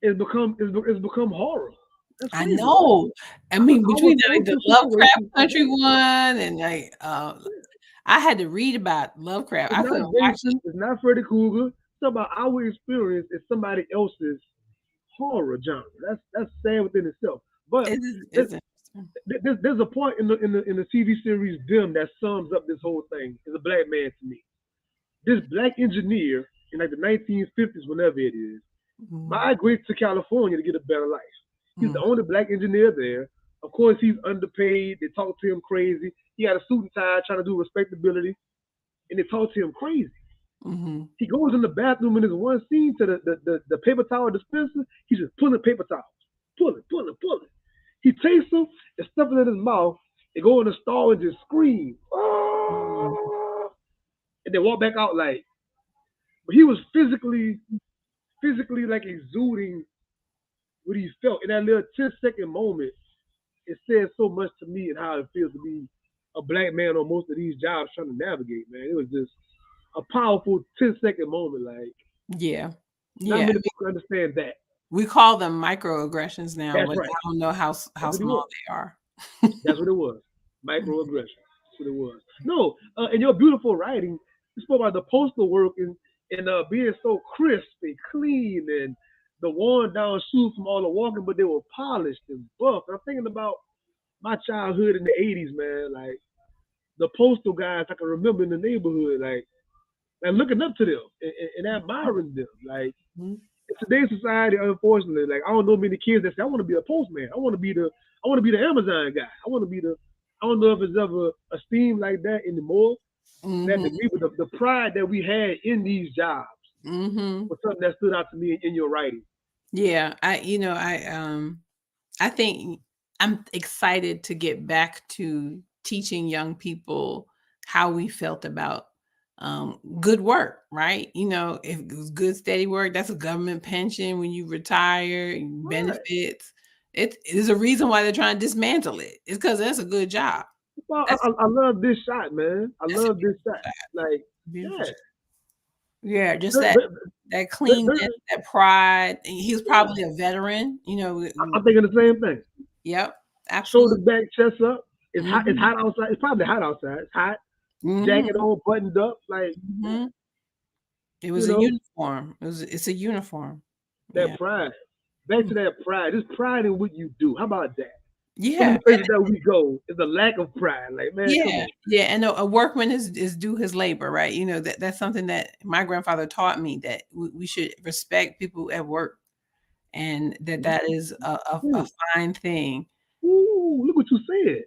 is become horror. That's I crazy. know. I mean, Our between like the social Lovecraft situations are Country horror. one and like I had to read about Lovecraft. It's I not couldn't watch it. Jason. It's not Freddy Krueger. It's about our experience in somebody else's horror genre. That's sad within itself. But It's interesting. there's a point in the TV series Dim that sums up this whole thing. As a black man to me, this black engineer in like the 1950s, whenever it is, Mhm, migrates to California to get a better life. He's the mhm. only black engineer there. Of course, he's underpaid. They talk to him crazy. He got a suit and tie, trying to do respectability, and they talk to him crazy. Mm-hmm. He goes in the bathroom in this one scene to the paper towel dispenser. He's just pulling paper towels, pulling, pulling, pulling. He takes them and stuff it in his mouth and go in the stall and just scream, Mm-hmm. "Ah!" And then walk back out like. But he was physically like exuding what he felt in that little 10-second moment. It says so much to me and how it feels to be a black man on most of these jobs trying to navigate, man. It was just a powerful 10-second moment. Like, Yeah. not Yeah. many people can understand that. We call them microaggressions now, That's but right. I don't know how That's what it small was. they are. That's what it was. Microaggression. That's what it was. No, in your beautiful writing, you spoke about the postal work and being so crisp and clean and the worn down shoes from all the walking, but they were polished and buff. And I'm thinking about my childhood in the '80s, man. Like the postal guys I can remember in the neighborhood, like looking up to them and admiring them. Like Mhm. in today's society, unfortunately, like I don't know many kids that say I want to be a postman. I want to be the Amazon guy. I want to be the. I don't know if it's ever esteemed like that anymore to that Mhm. degree, but the pride that we had in these jobs Mhm. was something that stood out to me in your writing. Yeah, I think I'm excited to get back to teaching young people how we felt about good work, right? If it was good, steady work, that's a government pension when you retire, and Right. benefits. There's a reason why they're trying to dismantle it. It's because that's a good job. Well, That's I love this shot, man. I that's a love this beautiful shot. job. Like, Beautiful yeah, job. Yeah, just there, that there, that there, cleanness, there, that pride. And he was yeah. probably a veteran. I'm thinking the same thing. Yep, Shoulder absolutely. back, chest up. It's hot. It's Mhm, hot outside. It's probably hot outside. It's hot. mhm, Jacket on, buttoned up. Like, mhm. It you was a know, uniform. It's a uniform. that Yeah. pride. Back Mm. to that pride. Just pride in what you do. How about that? So Yeah, many places that we go is a lack of pride. Like, man, come yeah, on. yeah, and a workman is due his labor, right? That's something that my grandfather taught me, that we should respect people at work, and that is a Ooh, fine thing. ooh, look what you said.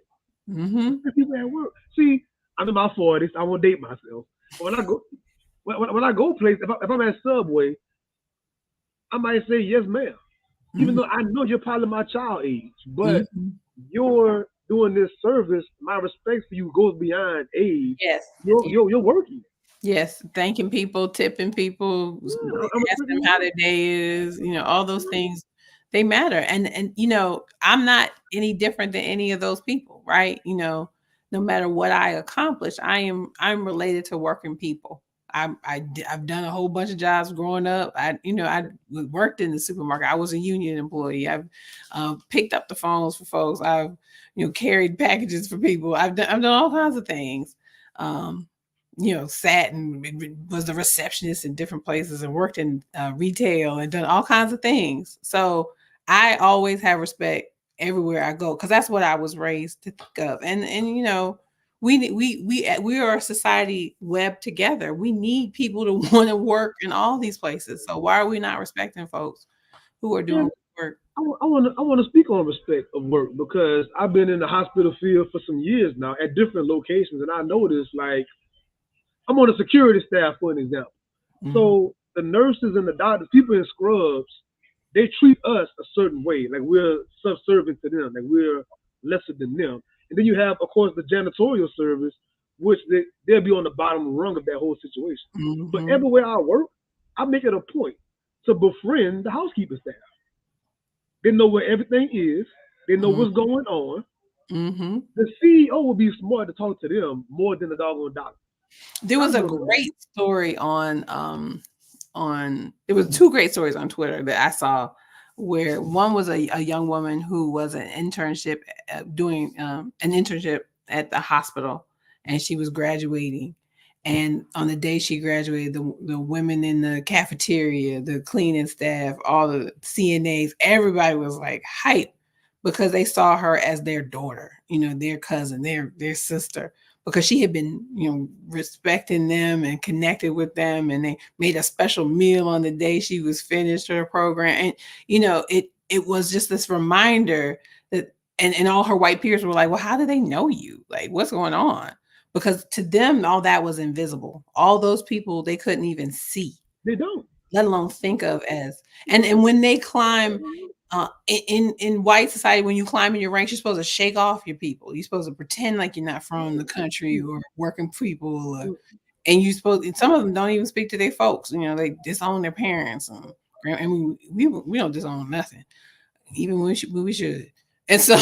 Mhm. The people at work. See, I'm in my 40s. I won't date myself. But when I go places, if I'm at Subway, I might say yes, ma'am. Even Mhm. though I know you're probably my child age, but Mhm. you're doing this service. My respect for you goes beyond age. Yes. You're working. Yes, thanking people, tipping people, Yeah, I'm asking respecting them your how work. their day is, all those things, they matter. And I'm not any different than any of those people, right? No matter what I accomplish, I'm related to working people. I've done a whole bunch of jobs growing up. I worked in the supermarket. I was a union employee. I've picked up the phones for folks. I've carried packages for people. I've done all kinds of things. Um, sat and was the receptionist in different places and worked in retail and done all kinds of things. So I always have respect everywhere I go, because that's what I was raised to think of. And we are a society web together. We need people to want to work in all these places. So why are we not respecting folks who are doing And work? I want to speak on respect of work because I've been in the hospital field for some years now at different locations, and I noticed like I'm on the security staff for an example. Mhm. So the nurses and the doctors, people in scrubs, they treat us a certain way, like we're subservient to them, like we're lesser than them. And then you have, of course, the janitorial service, which they'll be on the bottom rung of that whole situation. But Mhm. everywhere I work, I make it a point to befriend the housekeeping staff. They know where everything is. They know Mhm. what's going on. Mhm. The CEO will be smart to talk to them more than the doggone doctor. There I was a know no more. great story on there was two great stories on Twitter that I saw, where one was a young woman who was doing an internship at the hospital, and she was graduating. And on the day she graduated, the women in the cafeteria, the cleaning staff, all the CNAs, everybody was like hype because they saw her as their daughter, their cousin, their sister, because she had been, respecting them and connected with them, and they made a special meal on the day she was finished her program. And it was just this reminder that, and all her white peers were like, well, how do they know you? Like, what's going on? because to them all that was invisible. All those people they couldn't even see, They don't. let alone think of as. And when they climb in white society, when you climb in your ranks, you're supposed to shake off your people. You're supposed to pretend like you're not from the country or working people, or, and you supposed. And some of them don't even speak to their folks. You know, they disown their parents, and we don't disown nothing, even when we should. And so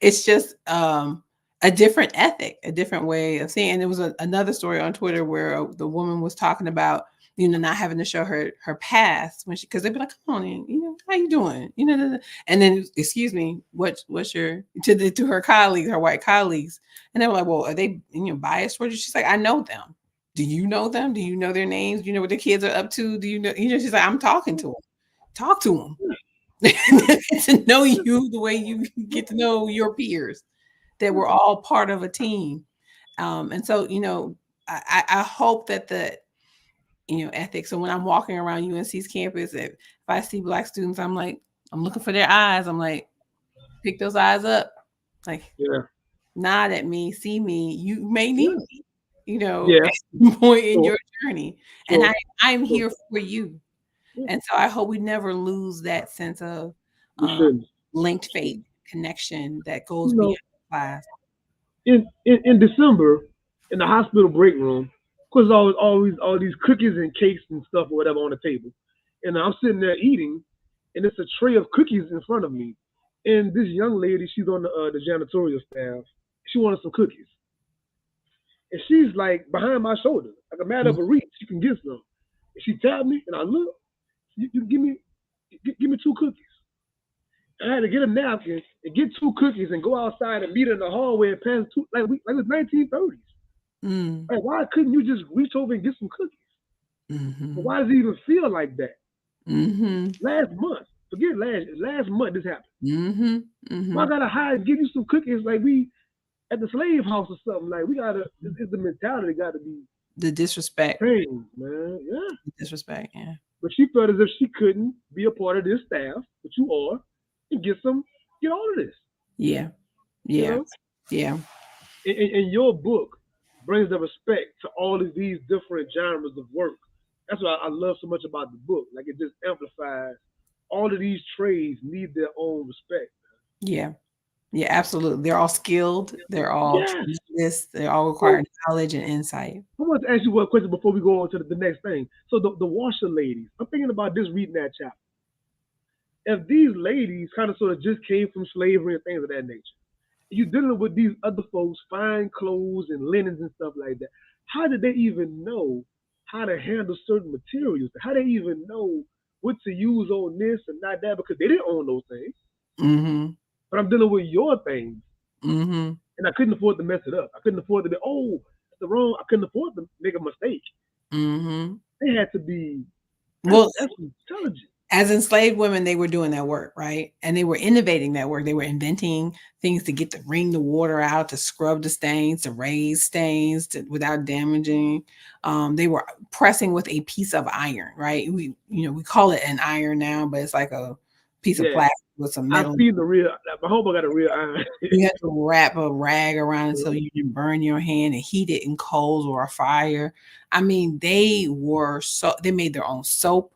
it's just a different ethic, a different way of seeing. And there was another story on Twitter where the woman was talking about, you know, not having to show her past when she, because they'd be like, come on in, you know, how you doing, you know, and then excuse me, what's your to her colleagues, her white colleagues, and they were like, well, are they, you know, biased towards you? She's like, I know them. Do you know them? Do you know their names? Do you know what the kids are up to? Do you know? You know, she's like, I'm talking to them. Talk to them. To know you the way you get to know your peers, that we're all part of a team. And so, you know, I hope that the, you know, ethics. So when I'm walking around UNC's campus, if I see Black students, I'm like, I'm looking for their eyes. I'm like, pick those eyes up, like Yeah. nod at me, see me. You may need Yeah. me, you know, Yeah. at some point in Sure. your journey, and Sure. I'm Sure. here for you. Yeah. And so I hope we never lose that sense of We uh, shouldn't. linked faith connection that goes You beyond know, class. in December, in the hospital break room, cause always all these cookies and cakes and stuff or whatever on the table, and I'm sitting there eating, and it's a tray of cookies in front of me, and this young lady, she's on the janitorial staff. She wanted some cookies, and she's like behind my shoulder, like a matter Mm, of a reach. She can get some. And she tapped me, and I look. You give me two cookies. I had to get a napkin and get two cookies and go outside and meet her in the hallway and pass two like it's 1930s. mm, Like why couldn't you just reach over and get some cookies? But mhm, why does it even feel like that? mhm, Last month, forget last month this happened. mhm, Why I mhm. gotta hide and give you some cookies like we at the slave house or something? Like we gotta, it's the mentality got to be The disrespect, changed, man. Yeah. disrespect. Yeah, But she felt as if she couldn't be a part of this staff, but you are, and get all of this. yeah, You yeah, know, yeah, and your book brings the respect to all of these different genres of work. That's what I love so much about the book. Like it just amplifies all of these trades need their own respect. yeah, yeah. Absolutely. They're all skilled. They're all Yes. tremendous. They all require So knowledge and insight. I want to ask you one question before we go on to the next thing. So the washer ladies, I'm thinking about this reading that chapter. If these ladies kind of sort of just came from slavery and things of that nature, you're dealing with these other folks, fine clothes and linens and stuff like that. How did they even know how to handle certain materials? How did they even know what to use on this and not that? Because they didn't own those things. Mm-hmm. But I'm dealing with your things, Mm-hmm. and I couldn't afford to mess it up. I couldn't afford to be, oh, that's the wrong. I couldn't afford to make a mistake. Mm-hmm. They had to be. Well, That's intelligent. as enslaved women, they were doing that work, right? And they were innovating that work. They were inventing things to get the wring the water out, to scrub the stains, to raise stains without damaging. They were pressing with a piece of iron, right? We call it an iron now, but it's like a piece of Yeah, plastic with some I've metal. seen the real. My homeboy got a real iron. You had to wrap a rag around it so you didn't burn your hand and heat it in coals or a fire. I mean, they made their own soap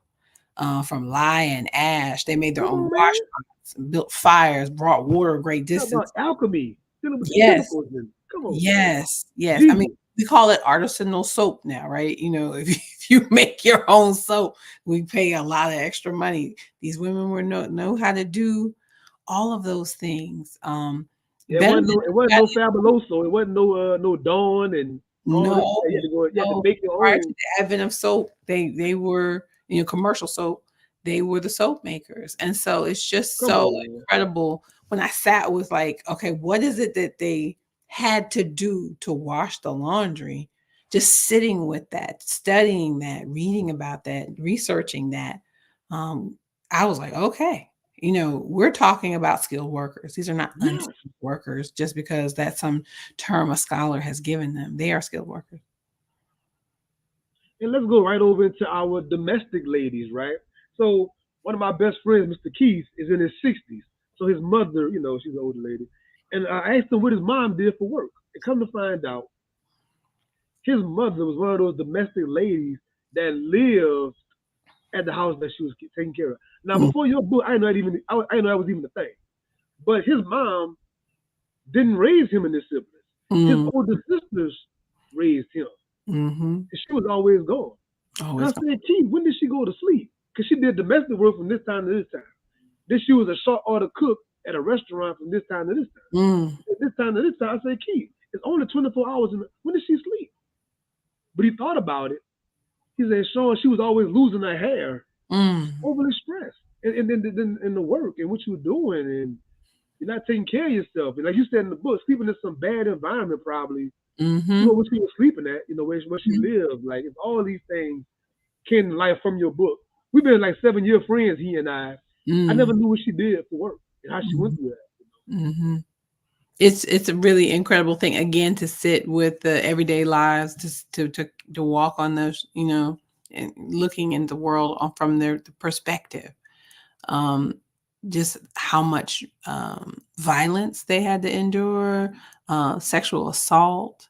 from lye and ash. They made their Come own on, man. washpots, built fires, brought water a great Talk about distance. alchemy, dealing with the Yes, chemicals. And come on, man. yes, yes. I mean, Jesus. we call it artisanal soap now, right? You know, if you make your own soap, we pay a lot of extra money. These women were know how to do all of those things. Yeah, Better than it wasn't anybody. no fabuloso. It wasn't no Dawn and all this. No, You had to go. You had to no. make your Prior to own. the advent of soap, they were, you know, commercial soap. They were the soap makers, and so it's just Come so on, man. incredible. When I sat with like, okay, what is it that they had to do to wash the laundry? Just sitting with that, studying that, reading about that, researching that. Um, I was like, okay, you know, we're talking about skilled workers. These are not Yes. unskilled workers just because that's some term a scholar has given them. They are skilled workers. And let's go right over into our domestic ladies, right? So one of my best friends, Mr. Keith, is in his 60s. So his mother, she's an older lady, and I asked him what his mom did for work. And come to find out, his mother was one of those domestic ladies that lived at the house that she was taking care of. Now, Mm, before your book, I didn't know that even I didn't know that was even a thing. But his mom didn't raise him and his siblings. His mm, older sisters raised him, mm-hmm. and she was always gone. And I Always. said, Keith, when did she go to sleep? Because she did domestic work from this time to this time. Then she was a short order cook at a restaurant from this time to this time. Mm, This time to this time, I said, Keith, it's only 24 hours. When did she sleep? But he thought about it. He said, Sean, she was always losing her hair, mm, overly stressed. And then in the work and what you were doing, and you're not taking care of yourself. And like you said in the book, sleeping in some bad environment probably, mm-hmm. where she was sleeping at, where she lived. Like, it's all these things came to life from your book. We've been like 7 year friends, he and I. I never Mm, knew what she did for work and how she went through that. mm-hmm. It's a really incredible thing again to sit with the everyday lives to walk on those, and looking in the world from their perspective. um, just how much violence they had to endure, sexual assault,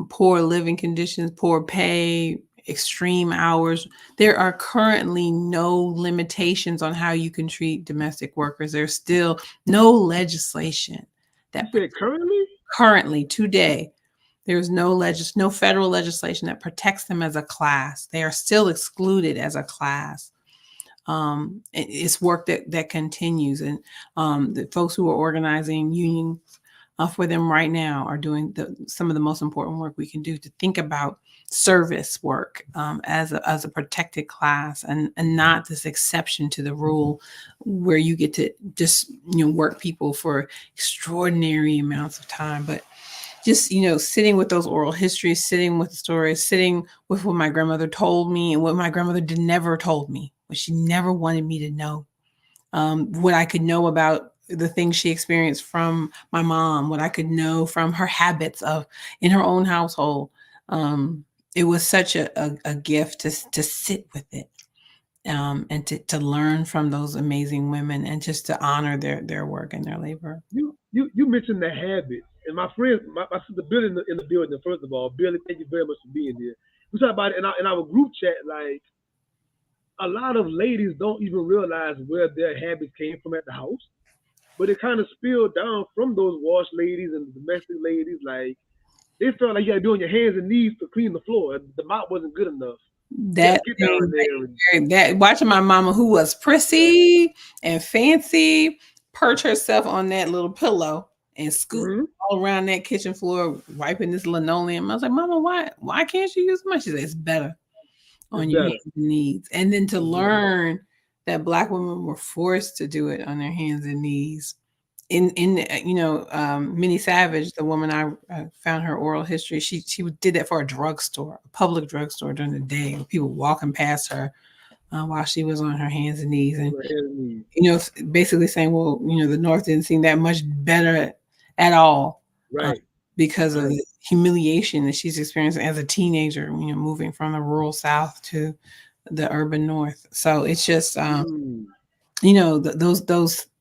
poor living conditions, poor pay, extreme hours. There are currently no limitations on how you can treat domestic workers. There's still no legislation You that said currently? currently today there's no federal legislation that protects them as a class. They are still excluded as a class. It's work that continues, and the folks who are organizing unions for them right now are doing some of the most important work we can do to think about service work as a protected class, and not this exception to the rule where you get to just work people for extraordinary amounts of time. But just sitting with those oral histories, sitting with the stories, sitting with what my grandmother told me and what my grandmother never told me, what she never wanted me to know, what I could know about the things she experienced from my mom, what I could know from her habits of in her own household. It was such a gift to sit with it, and to learn from those amazing women, and just to honor their work and their labor. You mentioned the habits. And my friend, my sister Billy in the building, first of all. Billy, thank you very much for being here. We talk about it in our group chat, like a lot of ladies don't even realize where their habits came from at the house. But it kind of spilled down from those wash ladies and domestic ladies. Like, they felt like you had to be on your hands and knees to clean the floor. The mop wasn't good enough. You got That to get thing down there. right there, that watching my mama, who was prissy and fancy, perch herself on that little pillow and scoot Mm-hmm. all around that kitchen floor, wiping this linoleum. I was like, Mama, why can't you use much? She said, it's better It's on your better. hands and knees. And then to It's better. learn that Black women were forced to do it on their hands and knees. Minnie Savage, the woman I found her oral history, she did that for a drugstore, a public drugstore during the day, with people walking past her while she was on her hands and knees, and On the hands and knees. basically saying, well, the North didn't seem that much better at all, uh, Right. because of Right. the humiliation that she's experiencing as a teenager, moving from the rural South to the urban North. So it's just Mm.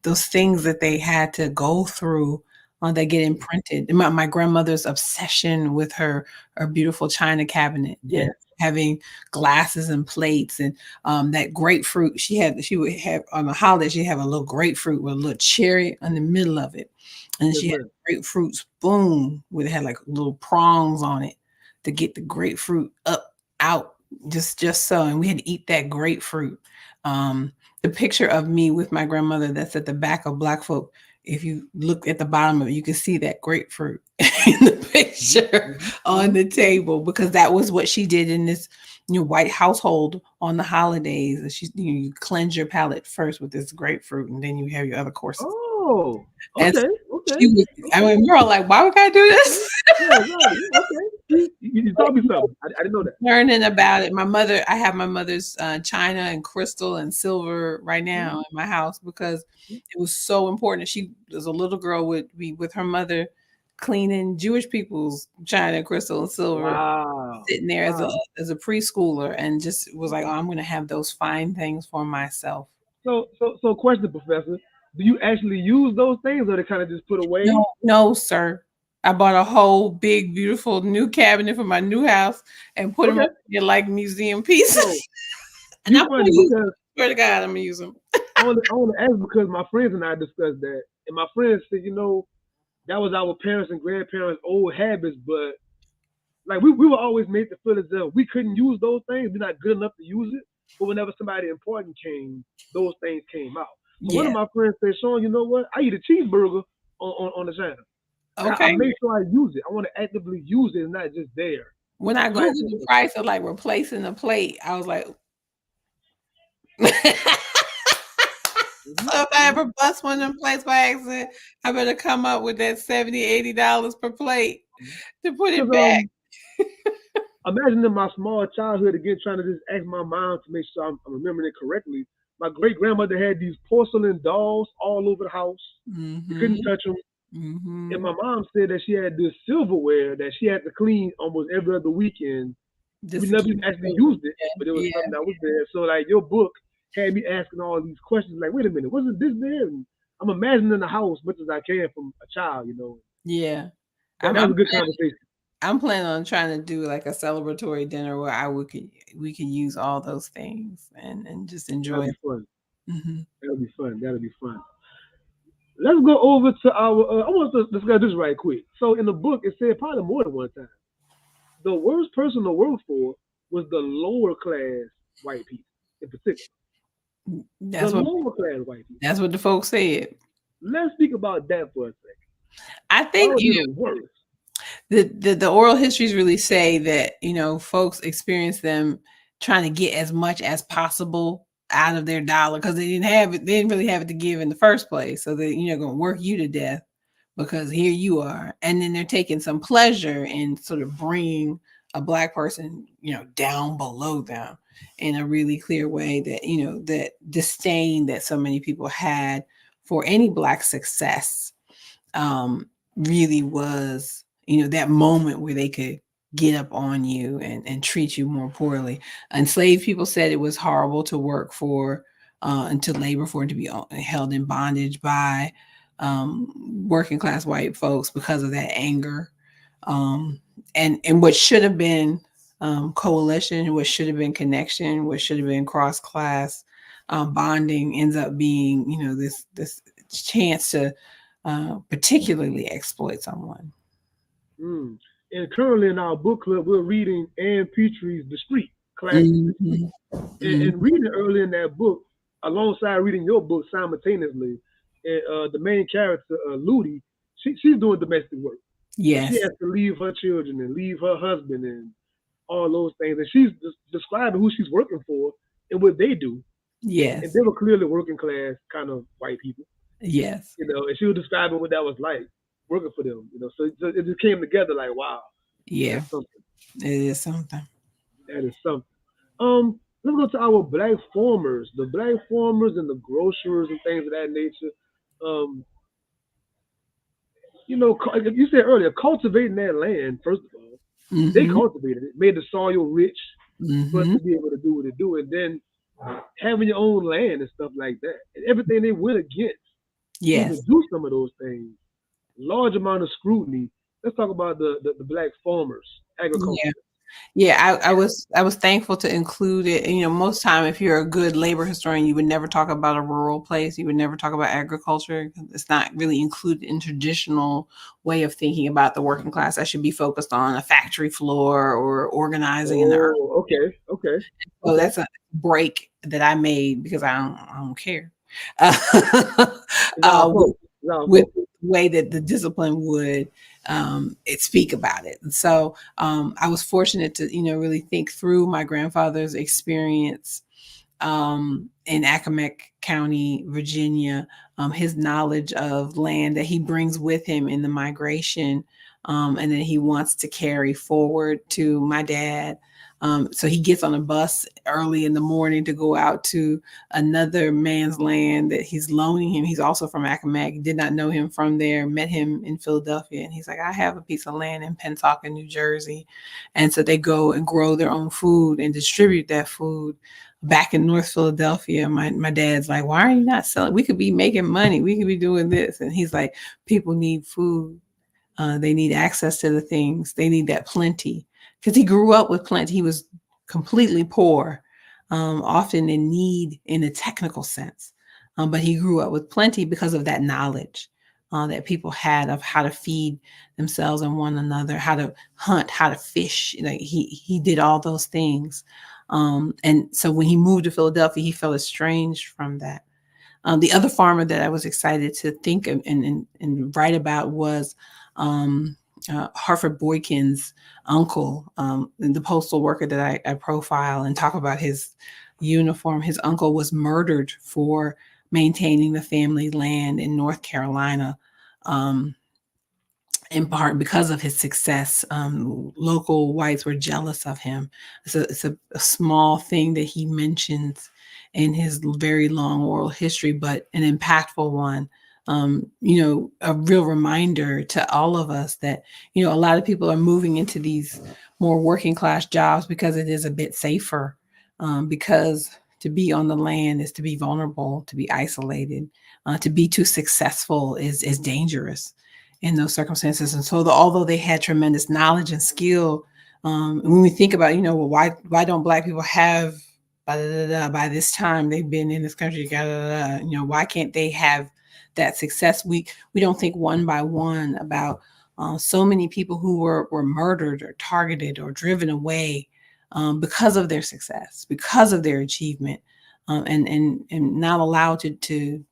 those things that they had to go through, that get imprinted. My grandmother's obsession with her beautiful china cabinet, and Yes. having glasses and plates, and that grapefruit she would have on the holiday. She'd have a little grapefruit with a little cherry in the middle of it, and Yes, she had ma'am. a grapefruit spoon with it had like little prongs on it to get the grapefruit up out, just so. And we had to eat that grapefruit. um the picture of me with my grandmother that's at the back of Black folk, if you look at the bottom of it, you can see that grapefruit in the picture Mm-hmm. on Mm-hmm. the table, because that was what she did in this white household on the holidays. And you cleanse your palate first with this grapefruit, and then you have your other courses. Oh, And okay, okay, she was, I okay. mean, we're all like, why we gotta do this? Yeah, exactly. Yeah, okay. See, you But, taught me something. I didn't know that. learning about it. I have my mother's china and crystal and silver right now in my house, because it was so important. She, as a little girl, would be with her mother cleaning Jewish people's china, crystal, and silver, Wow. sitting there as a Wow. preschooler, and just was like, oh, I'm going to have those fine things for myself. So, question, Professor. Do you actually use those things, or they kind of just put away? No, no, sir. I bought a whole big, beautiful new cabinet for my new house and put them Okay. up there like museum pieces. So And you I'm gonna funny use them. because Swear to God, I'm gonna use them. I want to ask because my friends and I discussed that, and my friends said, that was our parents and grandparents' old habits, but like we were always made to feel as though we couldn't use those things. We're not good enough to use it. But whenever somebody important came, those things came out. So one of Yeah. my friends said, Sean, you know what? I eat a cheeseburger on the channel. Like I Okay. make sure I use it. I want to actively use it, and not just there. When I So I googled the said, price of like replacing a plate, I was like, mm-hmm, so if I mm-hmm. ever bust one of them plates by accident, I better come up with that $70, $80 per plate to put Because it back. imagine in my small childhood again trying to just ask my mom to make sure I'm remembering it correctly. My great grandmother had these porcelain dolls all over the house. You couldn't Mm-hmm. touch them. And Mm-hmm. my mom said that she had this silverware that she had to clean almost every other weekend. We Just to never keep even actually it used it, going. but it was Yeah. something that was there. So like your book had me asking all these questions, like, wait a minute, wasn't this there? And I'm imagining the house much as I can from a child. Yeah. That, I'm that was I'm a good conversation. I'm planning on trying to do like a celebratory dinner where we could use all those things and just That'll enjoy be it. fun. Hmm. That'll be fun. That'll be fun. Let's go over to our. I want to discuss this right quick. So in the book, it said probably more than one time. The worst person to work for was the lower class white people in particular. The That's what lower class white people. that's what the folks said. Let's speak about that for a second. I Why think were they the worst? the oral histories really say that folks experience them trying to get as much as possible out of their dollar because they didn't really have it to give in the first place, so they going to work you to death because here you are, and then they're taking some pleasure in sort of bringing a black person down below them in a really clear way, that that disdain that so many people had for any black success really was, that moment where they could get up on you and treat you more poorly. Enslaved people said it was horrible to work for and to labor for and to be held in bondage by working class white folks because of that anger. Um, and what should have been coalition, what should have been connection, what should have been cross class bonding ends up being, this chance to particularly exploit someone. Mm. And currently in our book club, we're reading Ann Petry's The Street, classic The Street. Mhm, And mhm. reading early in that book, alongside reading your book simultaneously, and the main character, Ludi, she's doing domestic work. So she Yes, has to leave her children and leave her husband and all those things. And she's describing who she's working for and what they do. And yes, they were clearly working class kind of white people, yes, and she was describing what that was like working for them. So it just came together like, wow, yeah, that's something. it is something. That is something. Let's go to our black farmers, the black farmers and the grocers and things of that nature. Um, like you said earlier, cultivating that land, first of all, they Hmm. cultivated it, made the soil rich for us Hmm. to be able to do what they do. And then having your own land and stuff like that. And everything they went against to even Yes. do some of those things, large amount of scrutiny. Let's talk about the black farmers, Yeah. agriculture. Yeah, I was thankful to include it. And, most time, if you're a good labor historian, you would never talk about a rural place. You would never talk about agriculture. It's not really included in traditional way of thinking about the working class. I should be focused on a factory floor or organizing in the earth. Oh, okay, okay, So okay. that's a break that I made because I don't care. Uh, It's our with, fault. It's our with fault. the way that the discipline would speak about it. And so I was fortunate to, really think through my grandfather's experience in Accomack County, Virginia, his knowledge of land that he brings with him in the migration, and that he wants to carry forward to my dad. So he gets on a bus early in the morning to go out to another man's land that he's loaning him. He's also from Accomack, did not know him from there, met him in Philadelphia. And he's like, I have a piece of land in Pensacola, New Jersey. And so they go and grow their own food and distribute that food back in North Philadelphia. My dad's like, why are you not selling? We could be making money. We could be doing this. And he's like, people need food. They need access to the things. They need that plenty because he grew up with plenty. He was completely poor, often in need in a technical sense, but he grew up with plenty because of that knowledge that people had of how to feed themselves and one another, how to hunt, how to fish. Like he did all those things, and so when he moved to Philadelphia, he felt estranged from that. The other farmer that I was excited to think and write about was Hartford Boykin's uncle, the postal worker that I profile and talk about his uniform. His uncle was murdered for maintaining the family land in North Carolina. Um, in part because of his success. Local whites were jealous of him. It's a small thing that he mentions in his very long oral history, but an impactful one. A real reminder to all of us that, a lot of people are moving into these more working class jobs because it is a bit safer, because to be on the land is to be vulnerable, to be isolated, to be too successful is dangerous in those circumstances. And so, although they had tremendous knowledge and skill, when we think about, well, why don't Black people have by this time they've been in this country, why can't they have that success? We don't think one by one about so many people who were murdered or targeted or driven away because of their success, because of their achievement, and not allowed to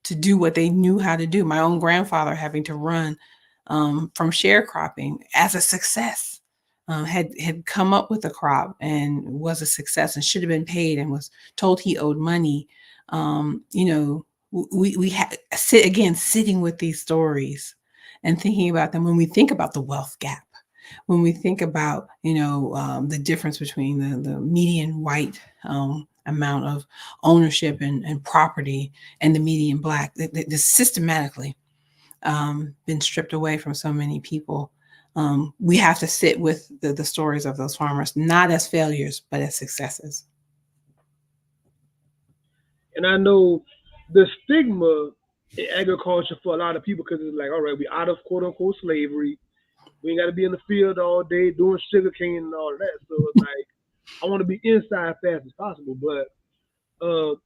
do what they knew how to do. My own grandfather having to run from sharecropping as a success, had come up with a crop and was a success and should have been paid and was told he owed money. We sitting with these stories and thinking about them when we think about the wealth gap, when we think about the difference between the median white amount of ownership and property and the median Black, that systematically been stripped away from so many people. We have to sit with the stories of those farmers, not as failures, but as successes. And I know the stigma in agriculture for a lot of people because it's like, all right, we out of quote unquote slavery. We ain't got to be in the field all day doing sugar cane and all that. So it's like, I want to be inside fast as possible. But do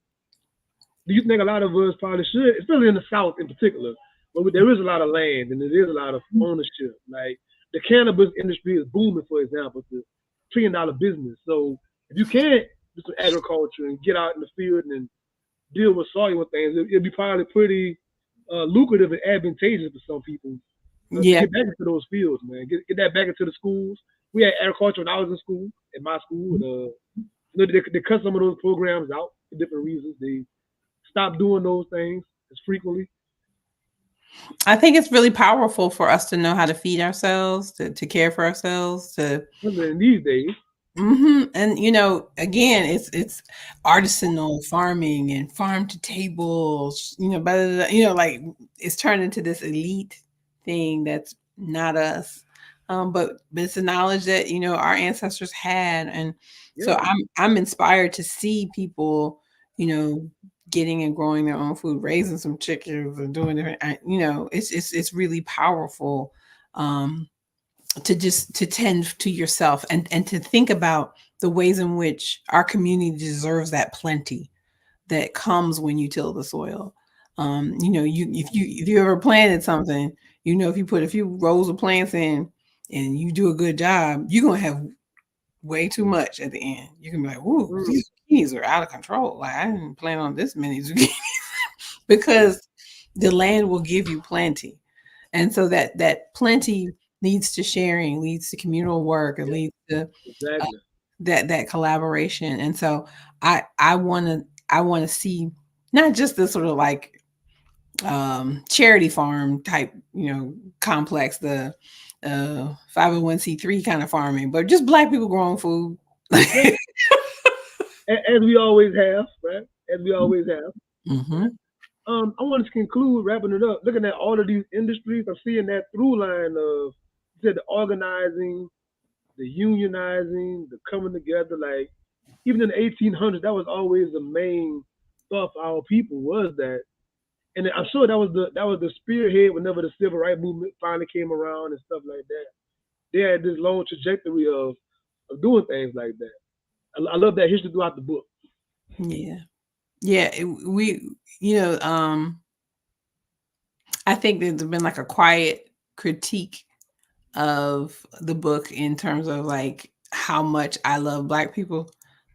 you think a lot of us probably should, especially in the South in particular, but there is a lot of land and there is a lot of ownership. Like the cannabis industry is booming, for example, it's a $1 trillion business. So if you can't do some agriculture and get out in the field and deal with soil things, it'd be probably pretty lucrative and advantageous for some people to Yeah, get back into those fields, man. Get that back into the schools. We had agriculture when I was in school, in my school. And, they cut some of those programs out for different reasons. They stopped doing those things as frequently. I think it's really powerful for us to know how to feed ourselves, to care for ourselves, to In these days, And again, it's artisanal farming and farm to tables, but like it's turned into this elite thing that's not us. But it's a knowledge that our ancestors had, and so yeah, I'm inspired to see people, you know, getting and growing their own food, raising some chickens and doing different. It's really powerful. To just to tend to yourself and to think about the ways in which our community deserves that plenty that comes when you till the soil. You if you ever planted something, if you put a few rows of plants in and you do a good job, you're gonna have way too much at the end. You can be like, "Ooh, mm, these zucchinis are out of control. Like I didn't plan on this many zucchinis," because the land will give you plenty. And so that plenty leads to sharing, leads to communal work, it yeah, leads to uh, exactly. that collaboration. And so I want to see not just the sort of like charity farm type, complex, the 501c3 kind of farming, but just Black people growing food. Yeah, as we always have, right? As we always have, Hmm. right? I want to conclude wrapping it up. Looking at all of these industries, I'm seeing that through line of you said the organizing, the unionizing, the coming together. Like even in the 1800s, that was always the main thought for our people was that And I'm sure that was the spearhead whenever the civil rights movement finally came around and stuff like that. They had this long trajectory of doing things like that. I love that history throughout the book. Yeah. Yeah, we you know, I think there's been like a quiet critique of the book in terms of like how much I love black people.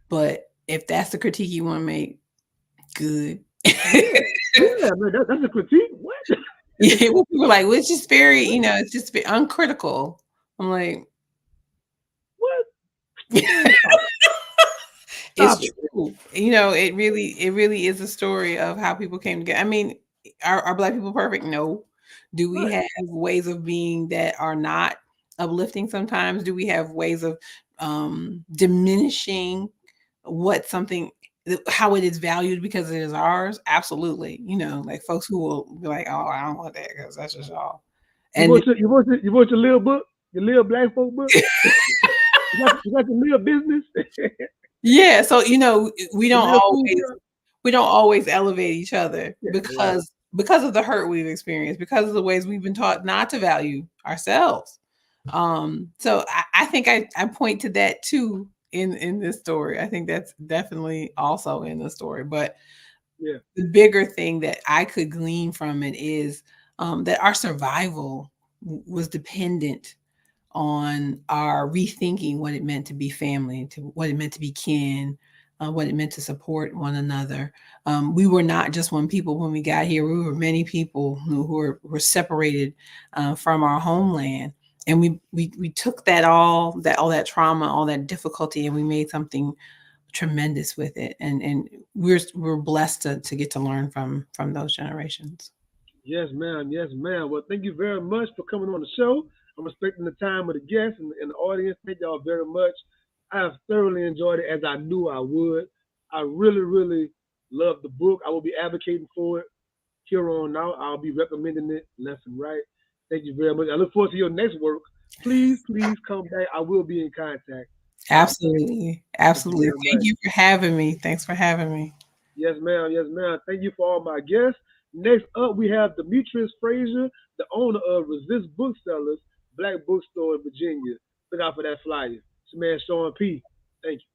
But if that's the critique you want to make, good. Yeah, yeah, man, that's a critique. What? Yeah, well, people are like, well, it's just very, it's just uncritical. I'm like, What? it's Man, stop it. true. It really is a story of how people came together. I mean, are black people perfect? No. Do we Right. have ways of being that are not uplifting sometimes? Do we have ways of diminishing what something how it is valued because it is ours? Absolutely. Like folks who will be like, oh, I don't want that because that's just all. You And want your little book, your little black folk book. You got your little business, yeah, so we your don't little food always truck. we don't always elevate each other Yeah, right. because of the hurt we've experienced, because of the ways we've been taught not to value ourselves. So I think I point to that too in this story. I think that's definitely also in the story. But Yeah. the bigger thing that I could glean from it is that our survival was dependent on our rethinking what it meant to be family, to what it meant to be kin, what it meant to support one another. We were not just one people when we got here. We were many people who were separated from our homeland, and we took that trauma, all that difficulty, and we made something tremendous with it. And we're blessed to get to learn from those generations. Yes, ma'am. Yes, ma'am. Well, thank you very much for coming on the show. I'm respecting the time of the guests and the audience. Thank y'all very much. I have thoroughly enjoyed it as I knew I would. I really, really love the book. I will be advocating for it here on out. I'll be recommending it left and right. Thank you very much. I look forward to your next work. Please, please come back. I will be in contact. Absolutely. Thank you Absolutely. very Thank much. you for having me. Thanks for having me. Yes, ma'am. Yes, ma'am. Thank you for all my guests. Next up, we have Demetrius Frazier, the owner of Resist Booksellers, Black Bookstore in Virginia. Look out for that flyer. It's your man Sean P. Thank you.